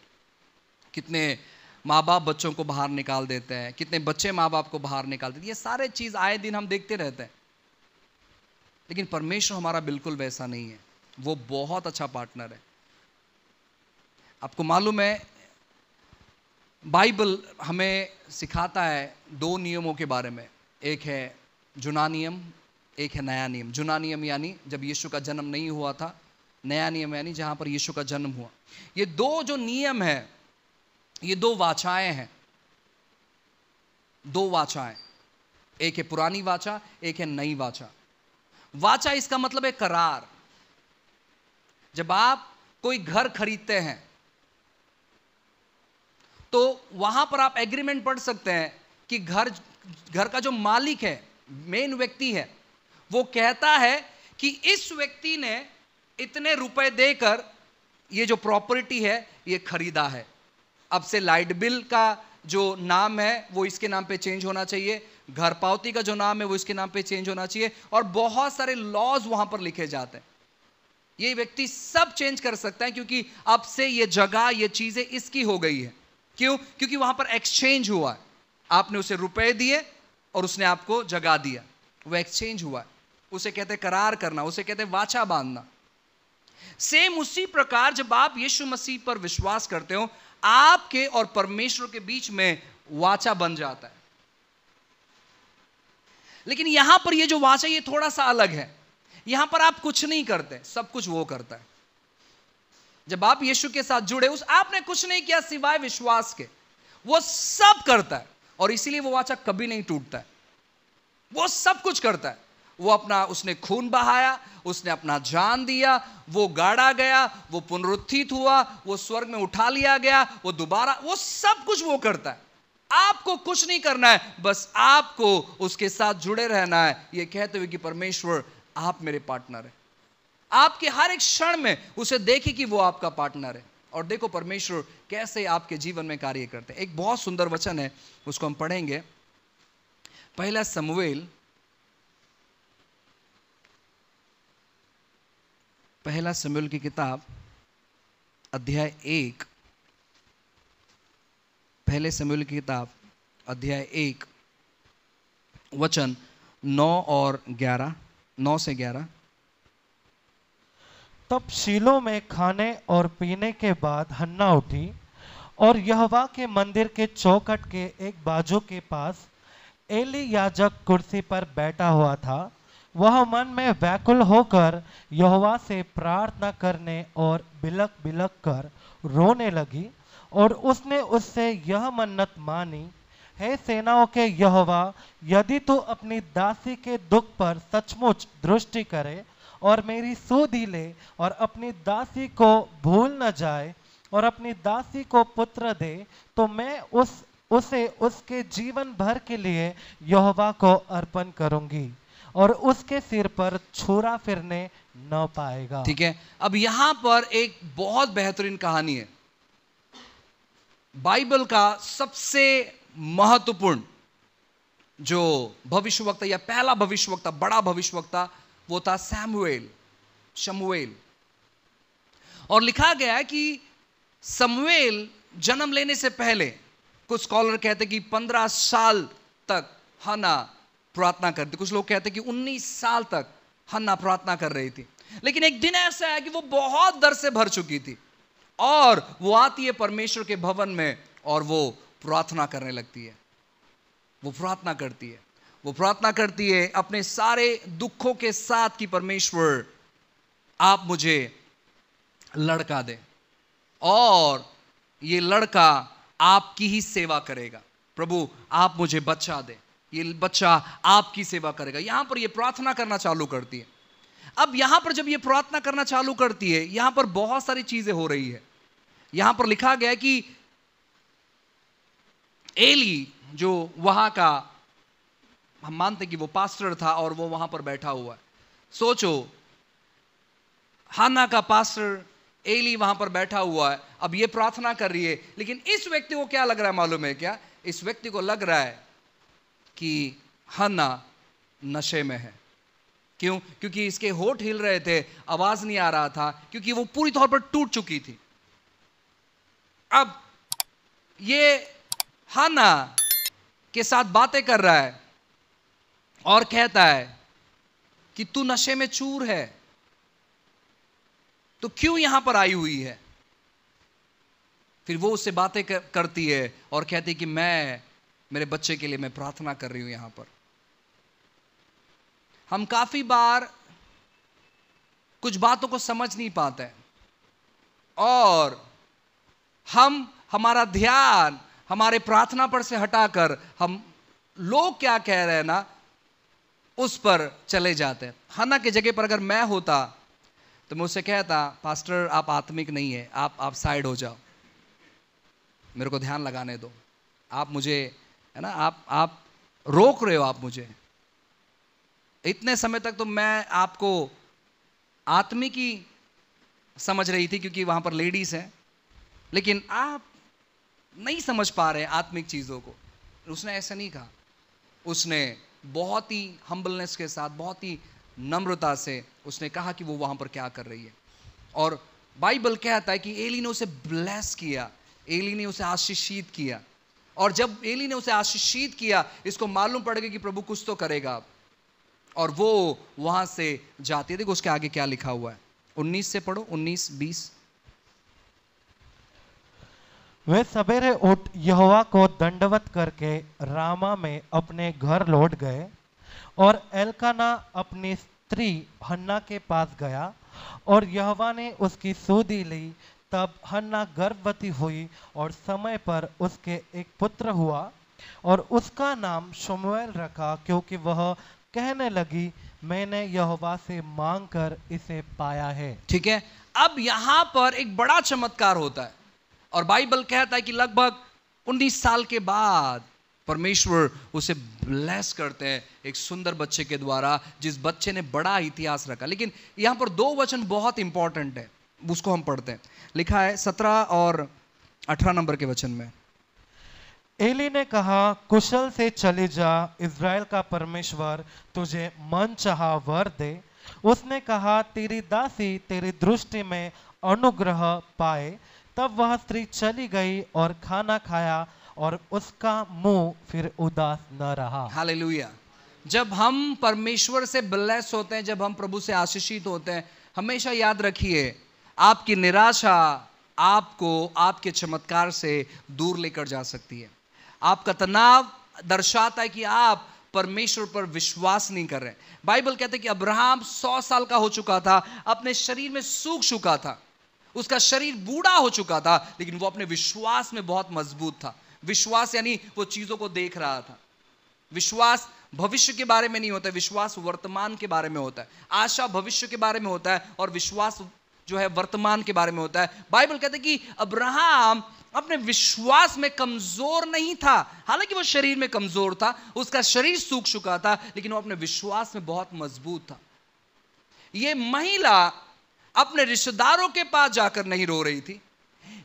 कितने माँ बाप बच्चों को बाहर निकाल देते हैं, कितने बच्चे माँ बाप को बाहर निकाल देते हैं। ये सारे चीज आए दिन हम देखते रहते हैं। लेकिन परमेश्वर हमारा बिल्कुल वैसा नहीं है, वो बहुत अच्छा पार्टनर है। आपको मालूम है बाइबल हमें सिखाता है 2 नियमों के बारे में। एक है जुना नियम, एक है नया नियम। जुना नियम यानी जब यीशु का जन्म नहीं हुआ था, नया नियम यानी जहां पर यीशु का जन्म हुआ। ये 2 जो नियम है, ये 2 वाचाएं हैं, 2 वाचाएं। एक है पुरानी वाचा, एक है नई वाचा। वाचा इसका मतलब है करार। जब आप कोई घर खरीदते हैं तो वहां पर आप एग्रीमेंट पढ़ सकते हैं कि घर का जो मालिक है, मेन व्यक्ति है, वो कहता है कि इस व्यक्ति ने इतने रुपए देकर ये जो प्रॉपर्टी है ये खरीदा है। अब से लाइट बिल का जो नाम है वो इसके नाम पे चेंज होना चाहिए, घर पावती का जो नाम है वो इसके नाम पे चेंज होना चाहिए, और बहुत सारे लॉज वहां पर लिखे जाते हैं। ये व्यक्ति सब चेंज कर सकता है क्योंकि अब से ये जगह, ये चीजें इसकी हो गई है। क्यों? क्योंकि वहां पर एक्सचेंज हुआ है। आपने उसे रुपए दिए और उसने आपको जगह दिया, वो एक्सचेंज हुआ है। उसे कहते हैं करार करना, उसे कहते हैं वाचा बांधना। सेम उसी प्रकार जब आप यीशु मसीह पर विश्वास करते हो, आपके और परमेश्वर के बीच में वाचा बन जाता है। लेकिन यहां पर ये जो वाचा ये थोड़ा सा अलग है। यहां पर आप कुछ नहीं करते, सब कुछ वो करता है। जब आप यीशु के साथ जुड़े, आपने कुछ नहीं किया सिवाय विश्वास के, वो सब करता है। और इसीलिए वो वाचा कभी नहीं टूटता है। वो सब कुछ करता है। उसने खून बहाया, उसने अपना जान दिया, वो गाड़ा गया, वो पुनरुत्थित हुआ, वो स्वर्ग में उठा लिया गया, वो दोबारा, वो सब कुछ वो करता है। आपको कुछ नहीं करना है, बस आपको उसके साथ जुड़े रहना है, ये कहते हुए कि परमेश्वर आप मेरे पार्टनर है। आपके हर एक क्षण में उसे देखिए कि वो आपका पार्टनर है, और देखो परमेश्वर कैसे आपके जीवन में कार्य करते हैं। एक बहुत सुंदर वचन है, उसको हम पढ़ेंगे। पहला शमूएल की किताब अध्याय 1, पहले शमूएल की किताब अध्याय 1 वचन 9 से 11। तब शीलो में खाने और पीने के बाद हन्ना उठी और यहोवा के मंदिर के चौखट के एक बाजू के पास एली याजक कुर्सी पर बैठा हुआ था। वह मन में व्याकुल होकर यहोवा से प्रार्थना करने और बिलक बिलक कर रोने लगी, और उसने उससे यह मन्नत मानी, हे सेनाओं के यहोवा, यदि तू अपनी दासी के दुख पर सचमुच दृष्टि करे और मेरी सुधि ले और अपनी दासी को भूल न जाए और अपनी दासी को पुत्र दे, तो मैं उस उसे उसके जीवन भर के लिए यहोवा को अर्पण करूंगी और उसके सिर पर छुरा फिरने न पाएगा। ठीक है, अब यहां पर एक बहुत बेहतरीन कहानी है। बाइबल का सबसे महत्वपूर्ण जो भविष्यवक्ता या पहला भविष्यवक्ता, बड़ा भविष्यवक्ता, वो था शमूएल। और लिखा गया है कि शमूएल जन्म लेने से पहले, कुछ स्कॉलर कहते कि 15 साल तक हन्ना प्रार्थना करती, कुछ लोग कहते कि 19 साल तक हन्ना प्रार्थना कर रही थी। लेकिन एक दिन ऐसा है कि वो बहुत दर्द से भर चुकी थी और वो आती है परमेश्वर के भवन में और वो प्रार्थना करने लगती है। वो प्रार्थना करती है अपने सारे दुखों के साथ कि परमेश्वर आप मुझे लड़का दे और ये लड़का आपकी ही सेवा करेगा। प्रभु आप मुझे बच्चा दे, ये बच्चा आपकी सेवा करेगा। यहां पर ये प्रार्थना करना चालू करती है। अब यहां पर जब ये प्रार्थना करना चालू करती है, यहां पर बहुत सारी चीजें हो रही है। यहां पर लिखा गया है कि एली जो वहां का, हम मानते कि वो पास्टर था और वो वहां पर बैठा हुआ है। सोचो, हन्ना का पास्टर एली वहां पर बैठा हुआ है, अब ये प्रार्थना कर रही है। लेकिन इस व्यक्ति को क्या लग रहा है मालूम है क्या? इस व्यक्ति को लग रहा है कि हन्ना नशे में है। क्यों? क्योंकि इसके होठ हिल रहे थे, आवाज नहीं आ रहा था, क्योंकि वो पूरी तौर पर टूट चुकी थी। अब ये हन्ना के साथ बातें कर रहा है और कहता है कि तू नशे में चूर है, तो क्यों यहां पर आई हुई है? फिर वो उससे बातें करती है और कहती है कि मैं मेरे बच्चे के लिए मैं प्रार्थना कर रही हूं यहां पर। हम काफी बार कुछ बातों को समझ नहीं पाते हैं और हम हमारा ध्यान हमारे प्रार्थना पर से हटाकर हम लोग क्या कह रहे हैं ना उस पर चले जाते हैं। हन्ना की जगह पर अगर मैं होता तो मैं उससे कहता, पास्टर आप आत्मिक नहीं है, आप साइड हो जाओ, मेरे को ध्यान लगाने दो। आप मुझे, है ना, आप रोक रहे हो, आप मुझे इतने समय तक तो मैं आपको आत्मिक ही समझ रही थी क्योंकि वहां पर लेडीज हैं, लेकिन आप नहीं समझ पा रहे आत्मिक चीजों को। उसने ऐसा नहीं कहा, उसने बहुत ही हम्बलनेस के साथ, बहुत ही नम्रता से उसने कहा कि वो वहां पर क्या कर रही है। और बाइबल कहता है कि एली ने उसे ब्लेस किया, एली ने उसे आशीषित किया। और जब एली ने उसे आशीषित किया, इसको मालूम पड़ गया कि प्रभु कुछ तो करेगा अब, और वो वहां से जाती है। देखो उसके आगे क्या लिखा हुआ है, 19 से पढ़ो, 19-20। वे सवेरे उठ यहोवा को दंडवत करके रामा में अपने घर लौट गए और एल्काना अपनी स्त्री हन्ना के पास गया और यहोवा ने उसकी सुधि ली। तब हन्ना गर्भवती हुई और समय पर उसके एक पुत्र हुआ और उसका नाम शमूएल रखा, क्योंकि वह कहने लगी मैंने यहोवा से मांग कर इसे पाया है। ठीक है, अब यहां पर एक बड़ा चमत्कार होता है और बाइबल कहता है कि लगभग 19 साल के बाद परमेश्वर उसे ब्लेस करते हैं एक सुंदर बच्चे के द्वारा, जिस बच्चे ने बड़ा इतिहास रखा। लेकिन यहां पर 2 वचन बहुत इंपॉर्टेंट है, उसको हम पढ़ते हैं। लिखा है 17 और 18 नंबर के वचन में, एली ने कहा कुशल से चली जा, इज़राइल का परमेश्वर तुझे मन चाहा वर दे। उसने कहा तेरी दासी तेरी दृष्टि में अनुग्रह पाए। तब वह स्त्री चली गई और खाना खाया और उसका मुंह फिर उदास न रहा। हालेलुया। जब हम परमेश्वर से ब्लेस होते हैं, जब हम प्रभु से आशीषित होते हैं, हमेशा याद रखिए आपकी निराशा आपको आपके चमत्कार से दूर लेकर जा सकती है। आपका तनाव दर्शाता है कि आप परमेश्वर पर विश्वास नहीं कर रहे। बाइबल कहते हैं कि अब्राहम 100 साल का हो चुका था, अपने शरीर में सूख चुका था, उसका शरीर बूढ़ा हो चुका था, लेकिन वो अपने विश्वास में बहुत मजबूत था। विश्वास यानी वो चीजों को देख रहा था। विश्वास भविष्य के बारे में नहीं होता है, विश्वास वर्तमान के बारे में होता है। आशा भविष्य के बारे में होता है और विश्वास जो है वर्तमान के बारे में होता है। बाइबल कहते हैं कि अब्राहम अपने विश्वास में कमजोर नहीं था। हालांकि वो शरीर में कमजोर था, उसका शरीर सूख चुका था, लेकिन वो अपने विश्वास में बहुत मजबूत था। ये महिला अपने रिश्तेदारों के पास जाकर नहीं रो रही थी,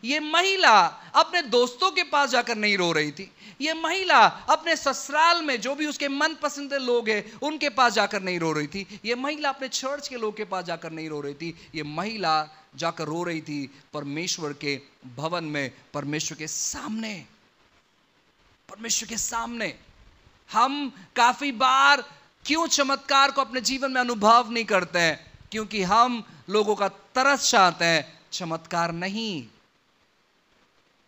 ये महिला अपने दोस्तों के पास जाकर नहीं रो रही थी, ये महिला अपने ससुराल में जो भी उसके मनपसंद लोग हैं उनके पास जाकर नहीं रो रही थी, ये महिला अपने चर्च के लोग के पास जाकर नहीं रो रही थी, ये महिला जाकर रो रही थी परमेश्वर के भवन में, परमेश्वर के सामने, परमेश्वर के सामने। हम काफी बार क्यों चमत्कार को अपने जीवन में अनुभव नहीं करते हैं? क्योंकि हम लोगों का तरस चाहते हैं, चमत्कार नहीं।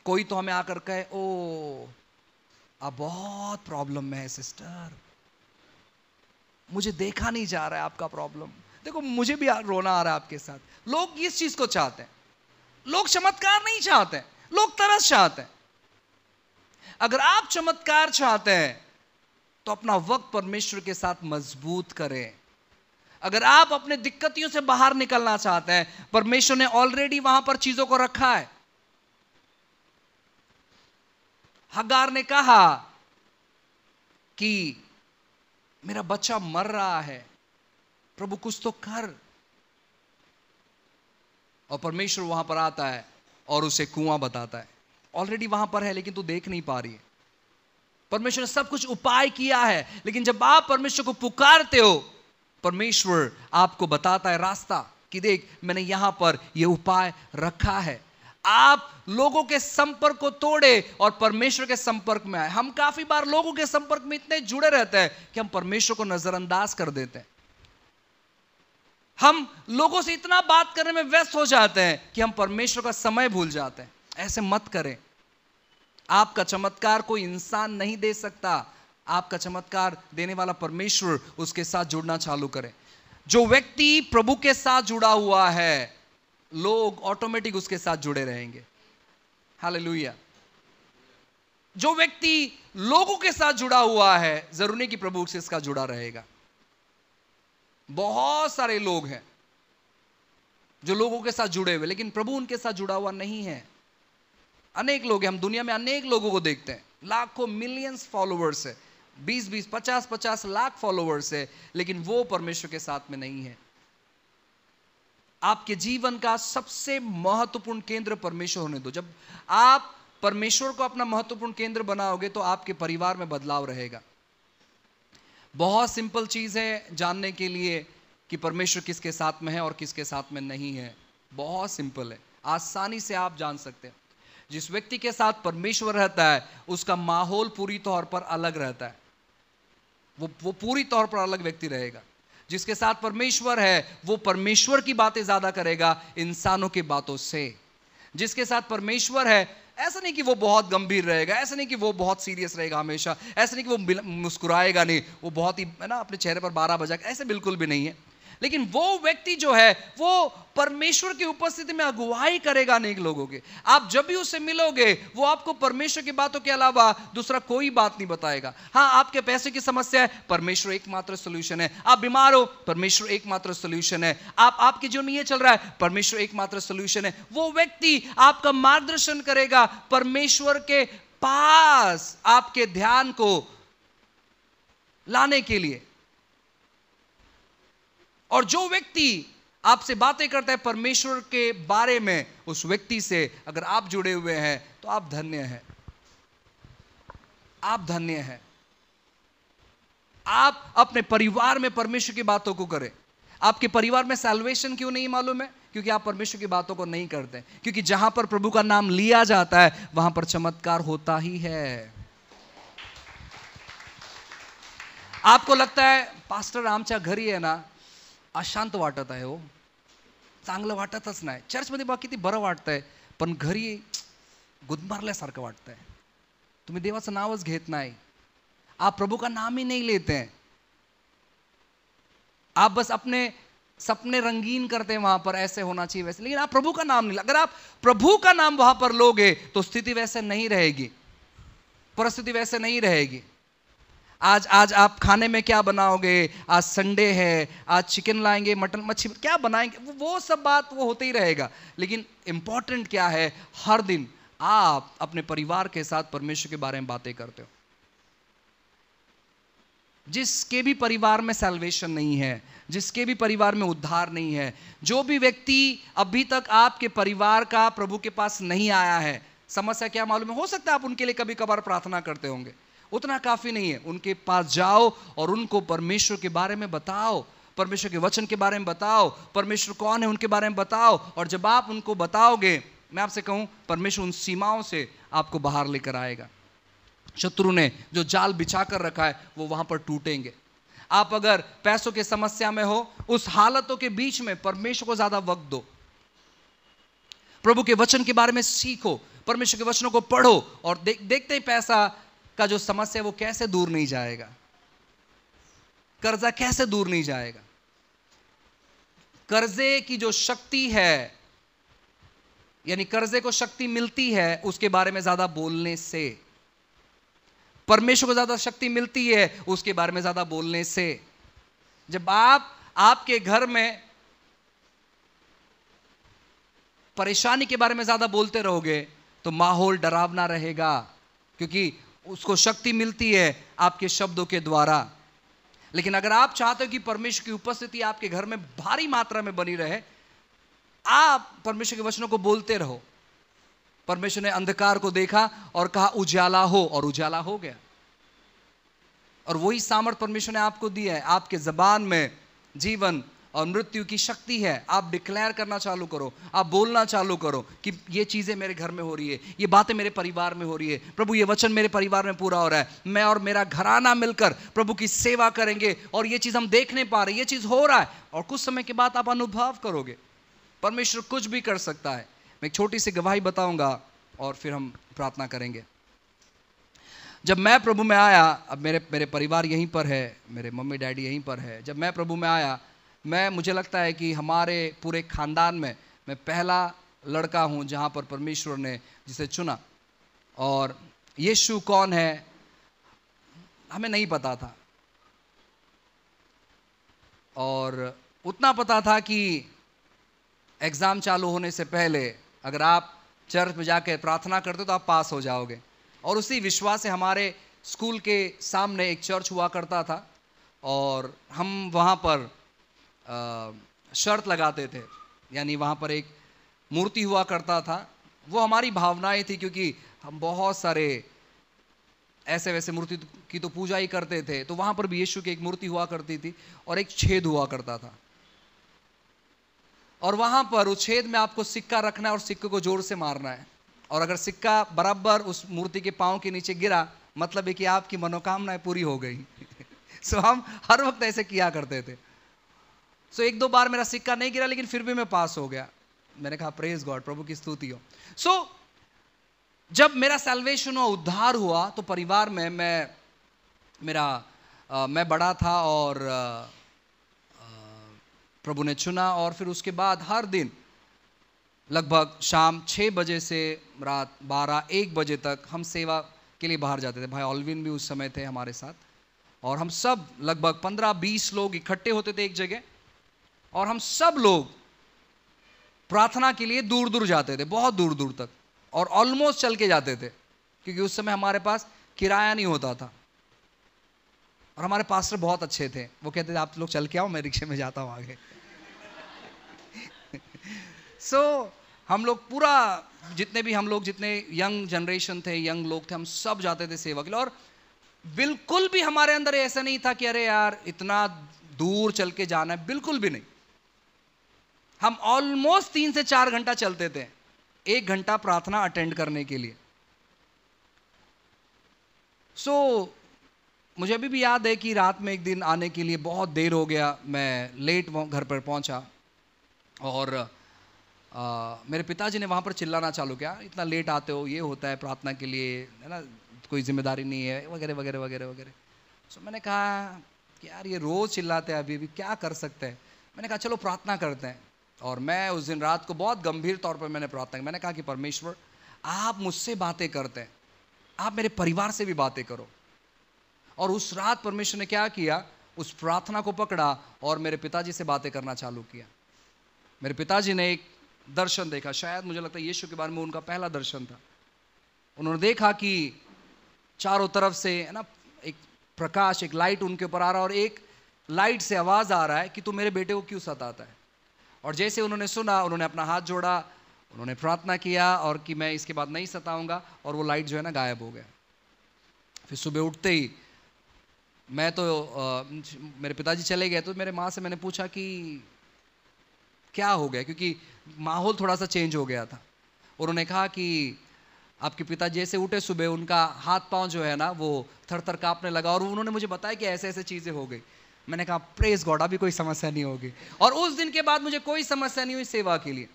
कोई तो हमें आकर कहे, ओ आप बहुत प्रॉब्लम में है सिस्टर, मुझे देखा नहीं जा रहा है आपका प्रॉब्लम, देखो मुझे भी रोना आ रहा है आपके साथ। लोग इस चीज को चाहते हैं, लोग चमत्कार नहीं चाहते, लोग तरस चाहते हैं। अगर आप चमत्कार चाहते हैं तो अपना वक्त परमेश्वर के साथ मजबूत करें। अगर आप अपने दिक्कतों से बाहर निकलना चाहते हैं, परमेश्वर ने ऑलरेडी वहां पर चीजों को रखा है। हगार ने कहा कि मेरा बच्चा मर रहा है, प्रभु कुछ तो कर। और परमेश्वर वहां पर आता है और उसे कुआं बताता है। ऑलरेडी वहां पर है लेकिन तू देख नहीं पा रही है। परमेश्वर ने सब कुछ उपाय किया है, लेकिन जब आप परमेश्वर को पुकारते हो, परमेश्वर आपको बताता है रास्ता कि देख मैंने यहां पर यह उपाय रखा है। आप लोगों के संपर्क को तोड़े और परमेश्वर के संपर्क में आए। हम काफी बार लोगों के संपर्क में इतने जुड़े रहते हैं कि हम परमेश्वर को नजरअंदाज कर देते हैं। हम लोगों से इतना बात करने में व्यस्त हो जाते हैं कि हम परमेश्वर का समय भूल जाते हैं। ऐसे मत करें। आपका चमत्कार कोई इंसान नहीं दे सकता, आपका चमत्कार देने वाला परमेश्वर, उसके साथ जुड़ना चालू करें। जो व्यक्ति प्रभु के साथ जुड़ा हुआ है, लोग ऑटोमेटिक उसके साथ जुड़े रहेंगे। हालेलुया। जो व्यक्ति लोगों के साथ जुड़ा हुआ है, जरूरी नहीं कि प्रभु उसके साथ जुड़ा रहेगा। बहुत सारे लोग हैं जो लोगों के साथ जुड़े हुए, लेकिन प्रभु उनके साथ जुड़ा हुआ नहीं है। अनेक लोग हैं, हम दुनिया में अनेक लोगों को देखते हैं, लाखों मिलियंस फॉलोवर्स है, 20-20, 50-50 लाख फॉलोवर्स है, लेकिन वो परमेश्वर के साथ में नहीं है। आपके जीवन का सबसे महत्वपूर्ण केंद्र परमेश्वर होने दो। जब आप परमेश्वर को अपना महत्वपूर्ण केंद्र बनाओगे तो आपके परिवार में बदलाव रहेगा। बहुत सिंपल चीज है जानने के लिए कि परमेश्वर किसके साथ में है और किसके साथ में नहीं है। बहुत सिंपल है, आसानी से आप जान सकते हैं। जिस व्यक्ति के साथ परमेश्वर रहता है उसका माहौल पूरी तौर पर अलग रहता है, वो पूरी तौर पर अलग व्यक्ति रहेगा। जिसके साथ परमेश्वर है वो परमेश्वर की बातें ज्यादा करेगा इंसानों की बातों से। जिसके साथ परमेश्वर है, ऐसा नहीं कि वो बहुत गंभीर रहेगा, ऐसा नहीं कि वो बहुत सीरियस रहेगा हमेशा, ऐसा नहीं कि वो मुस्कुराएगा नहीं, वो बहुत ही है ना अपने चेहरे पर 12 बजा, ऐसे बिल्कुल भी नहीं है। लेकिन वो व्यक्ति जो है वो परमेश्वर की उपस्थिति में अगुवाई करेगा अनेक लोगों के। आप जब भी उससे मिलोगे वो आपको परमेश्वर की बातों के अलावा दूसरा कोई बात नहीं बताएगा। हाँ, आपके पैसे की समस्या है, परमेश्वर एकमात्र सॉल्यूशन है। आप बीमार हो, परमेश्वर एकमात्र सॉल्यूशन है। आपके जीवन में ये चल रहा है, परमेश्वर एकमात्र सॉल्यूशन है। वो व्यक्ति आपका मार्गदर्शन करेगा परमेश्वर के पास आपके ध्यान को लाने के लिए। और जो व्यक्ति आपसे बातें करता है परमेश्वर के बारे में, उस व्यक्ति से अगर आप जुड़े हुए हैं तो आप धन्य हैं, आप धन्य हैं। आप अपने परिवार में परमेश्वर की बातों को करें। आपके परिवार में सैल्वेशन क्यों नहीं मालूम है? क्योंकि आप परमेश्वर की बातों को नहीं करते। क्योंकि जहां पर प्रभु का नाम लिया जाता है वहां पर चमत्कार होता ही है। आपको लगता है पास्टर आमच्या घरी आहे ना अशांत वाटत आहे, हो चांगलं वाटतच नाही, चर्चमध्ये बघा किती बरं वाटतंय, पण घरी गुदमारल्यासारखं वाटतंय, तुम्ही देवाचं नावच घेत नाही, आप प्रभु का नाम ही नहीं लेते हैं, आप बस अपने सपने रंगीन करते हैं वहां पर ऐसे होना चाहिए वैसे, लेकिन आप प्रभु का नाम नहीं। अगर आप प्रभु का नाम वहां पर लोगे तो स्थिति वैसे नहीं रहेगी, परिस्थिति वैसे नहीं रहेगी। आज आप खाने में क्या बनाओगे? आज संडे है, आज चिकन लाएंगे, मटन मच्छी क्या बनाएंगे, वो सब बात वो होते ही रहेगा। लेकिन इंपॉर्टेंट क्या है? हर दिन आप अपने परिवार के साथ परमेश्वर के बारे में बातें करते हो। जिसके भी परिवार में सैल्वेशन नहीं है, जिसके भी परिवार में उद्धार नहीं है, जो भी व्यक्ति अभी तक आपके परिवार का प्रभु के पास नहीं आया है, समस्या क्या मालूम है? हो सकता है आप उनके लिए कभी कभार प्रार्थना करते होंगे, उतना काफी नहीं है। उनके पास जाओ और उनको परमेश्वर के बारे में बताओ, परमेश्वर के वचन के बारे में बताओ, परमेश्वर कौन है उनके बारे में बताओ। और जब आप उनको बताओगे, मैं आपसे कहूं, परमेश्वर उन सीमाओं से आपको बाहर लेकर आएगा। शत्रु ने जो जाल बिछा कर रखा है वो वहां पर टूटेंगे। आप अगर पैसों की समस्या में हो, उस हालतों के बीच में परमेश्वर को ज्यादा वक्त दो, प्रभु के वचन के बारे में सीखो, परमेश्वर के वचनों को पढ़ो और देखते ही पैसा का जो समस्या है वो कैसे दूर नहीं जाएगा, कर्जा कैसे दूर नहीं जाएगा। कर्जे की जो शक्ति है, यानी कर्जे को शक्ति मिलती है उसके बारे में ज्यादा बोलने से, परमेश्वर को ज्यादा शक्ति मिलती है उसके बारे में ज्यादा बोलने से। जब आपके घर में परेशानी के बारे में ज्यादा बोलते रहोगे तो माहौल डरावना रहेगा, क्योंकि उसको शक्ति मिलती है आपके शब्दों के द्वारा। लेकिन अगर आप चाहते हो कि परमेश्वर की उपस्थिति आपके घर में भारी मात्रा में बनी रहे, आप परमेश्वर के वचनों को बोलते रहो। परमेश्वर ने अंधकार को देखा और कहा उजाला हो, और उजाला हो गया। और वही सामर्थ परमेश्वर ने आपको दिया है। आपके जबान में जीवन और मृत्यु की शक्ति है। आप डिक्लेयर करना चालू करो, आप बोलना चालू करो कि ये चीजें मेरे घर में हो रही है, ये बातें मेरे परिवार में हो रही है, प्रभु ये वचन मेरे परिवार में पूरा हो रहा है, मैं और मेरा घराना मिलकर प्रभु की सेवा करेंगे और ये चीज हम देख नहीं पा रहे, ये चीज हो रहा है। और कुछ समय के बाद आप अनुभव करोगे परमेश्वर कुछ भी कर सकता है। मैं एक छोटी सी गवाही बताऊंगा और फिर हम प्रार्थना करेंगे। जब मैं प्रभु में आया, अब मेरे परिवार यहीं पर है, मेरे मम्मी डैडी यहीं पर है। जब मैं प्रभु में आया, मुझे लगता है कि हमारे पूरे खानदान में मैं पहला लड़का हूं जहां पर परमेश्वर ने जिसे चुना। और यीशु कौन है हमें नहीं पता था, और उतना पता था कि एग्जाम चालू होने से पहले अगर आप चर्च में जाकर प्रार्थना करते हो तो आप पास हो जाओगे। और उसी विश्वास से हमारे स्कूल के सामने एक चर्च हुआ करता था और हम वहाँ पर शर्त लगाते थे, यानी वहाँ पर एक मूर्ति हुआ करता था। वो हमारी भावनाएं थी, क्योंकि हम बहुत सारे ऐसे वैसे मूर्ति की तो पूजा ही करते थे। तो वहाँ पर भी यीशु की एक मूर्ति हुआ करती थी और एक छेद हुआ करता था, और वहां पर उस छेद में आपको सिक्का रखना है और सिक्के को जोर से मारना है। और अगर सिक्का बराबर उस मूर्ति के पांव के नीचे गिरा, मतलब है कि आपकी मनोकामनाएं पूरी हो गई। सो हम हर वक्त ऐसे किया करते थे। सो एक दो बार मेरा सिक्का नहीं गिरा, लेकिन फिर भी मैं पास हो गया। मैंने कहा प्रेज गॉड, प्रभु की स्तुति हो। सो जब मेरा सैल्वेशन हुआ, उद्धार हुआ, तो परिवार में मैं बड़ा था और प्रभु ने चुना। और फिर उसके बाद हर दिन लगभग शाम 6 बजे से रात 12-1 बजे तक हम सेवा के लिए बाहर जाते थे। भाई ऑलविन भी उस समय थे हमारे साथ, और हम सब लगभग 15-20 लोग इकट्ठे होते थे एक जगह, और हम सब लोग प्रार्थना के लिए दूर दूर जाते थे, बहुत दूर दूर तक, और ऑलमोस्ट चल के जाते थे, क्योंकि उस समय हमारे पास किराया नहीं होता था। और हमारे पास्टर बहुत अच्छे थे, वो कहते थे आप लोग चल के आओ, मैं रिक्शे में जाता हूँ आगे। सो हम लोग पूरा जितने यंग जनरेशन थे, यंग लोग थे, हम सब जाते थे सेवा के लिए। और बिल्कुल भी हमारे अंदर ऐसा नहीं था कि अरे यार इतना दूर चल के जाना है, बिल्कुल भी नहीं। हम ऑलमोस्ट 3 से 4 घंटा चलते थे, 1 घंटा प्रार्थना अटेंड करने के लिए। सो मुझे अभी भी याद है कि रात में एक दिन आने के लिए बहुत देर हो गया, मैं लेट घर पर पहुंचा, और मेरे पिताजी ने वहाँ पर चिल्लाना चालू किया, इतना लेट आते हो, ये होता है प्रार्थना के लिए, है ना, कोई जिम्मेदारी नहीं है, वगैरह वगैरह वगैरह वगैरह। सो मैंने कहा कि यार ये रोज़ चिल्लाते हैं, अभी क्या कर सकते हैं। मैंने कहा चलो प्रार्थना करते हैं। और मैं उस दिन रात को बहुत गंभीर तौर पर मैंने प्रार्थना की। मैंने कहा कि परमेश्वर, आप मुझसे बातें करते हैं, आप मेरे परिवार से भी बातें करो। और उस रात परमेश्वर ने क्या किया, उस प्रार्थना को पकड़ा और मेरे पिताजी से बातें करना चालू किया। मेरे पिताजी ने एक दर्शन देखा, शायद मुझे लगता है यीशु के बारे में उनका पहला दर्शन था। उन्होंने देखा कि चारों तरफ से है ना एक प्रकाश, एक लाइट उनके ऊपर आ रहा है, और एक लाइट से आवाज आ रहा है कि तू मेरे बेटे को क्यों सताता है। और जैसे उन्होंने सुना, उन्होंने अपना हाथ जोड़ा, उन्होंने प्रार्थना किया और कि मैं इसके बाद नहीं सताऊंगा, और वो लाइट जो है ना गायब हो गया। फिर सुबह उठते ही मैं तो मेरे पिताजी चले गए, तो मेरे माँ से मैंने पूछा कि क्या हो गया, क्योंकि माहौल थोड़ा सा चेंज हो गया था। उन्होंने कहा कि आपके पिता जैसे उठे सुबह, उनका हाथ पांव जो है ना वो थर थर कांपने लगा, और उन्होंने मुझे बताया कि ऐसे ऐसे चीजें हो गई। मैंने कहा प्रेज गॉड, अभी कोई समस्या नहीं होगी। और उस दिन के बाद मुझे कोई समस्या नहीं हुई सेवा के लिए।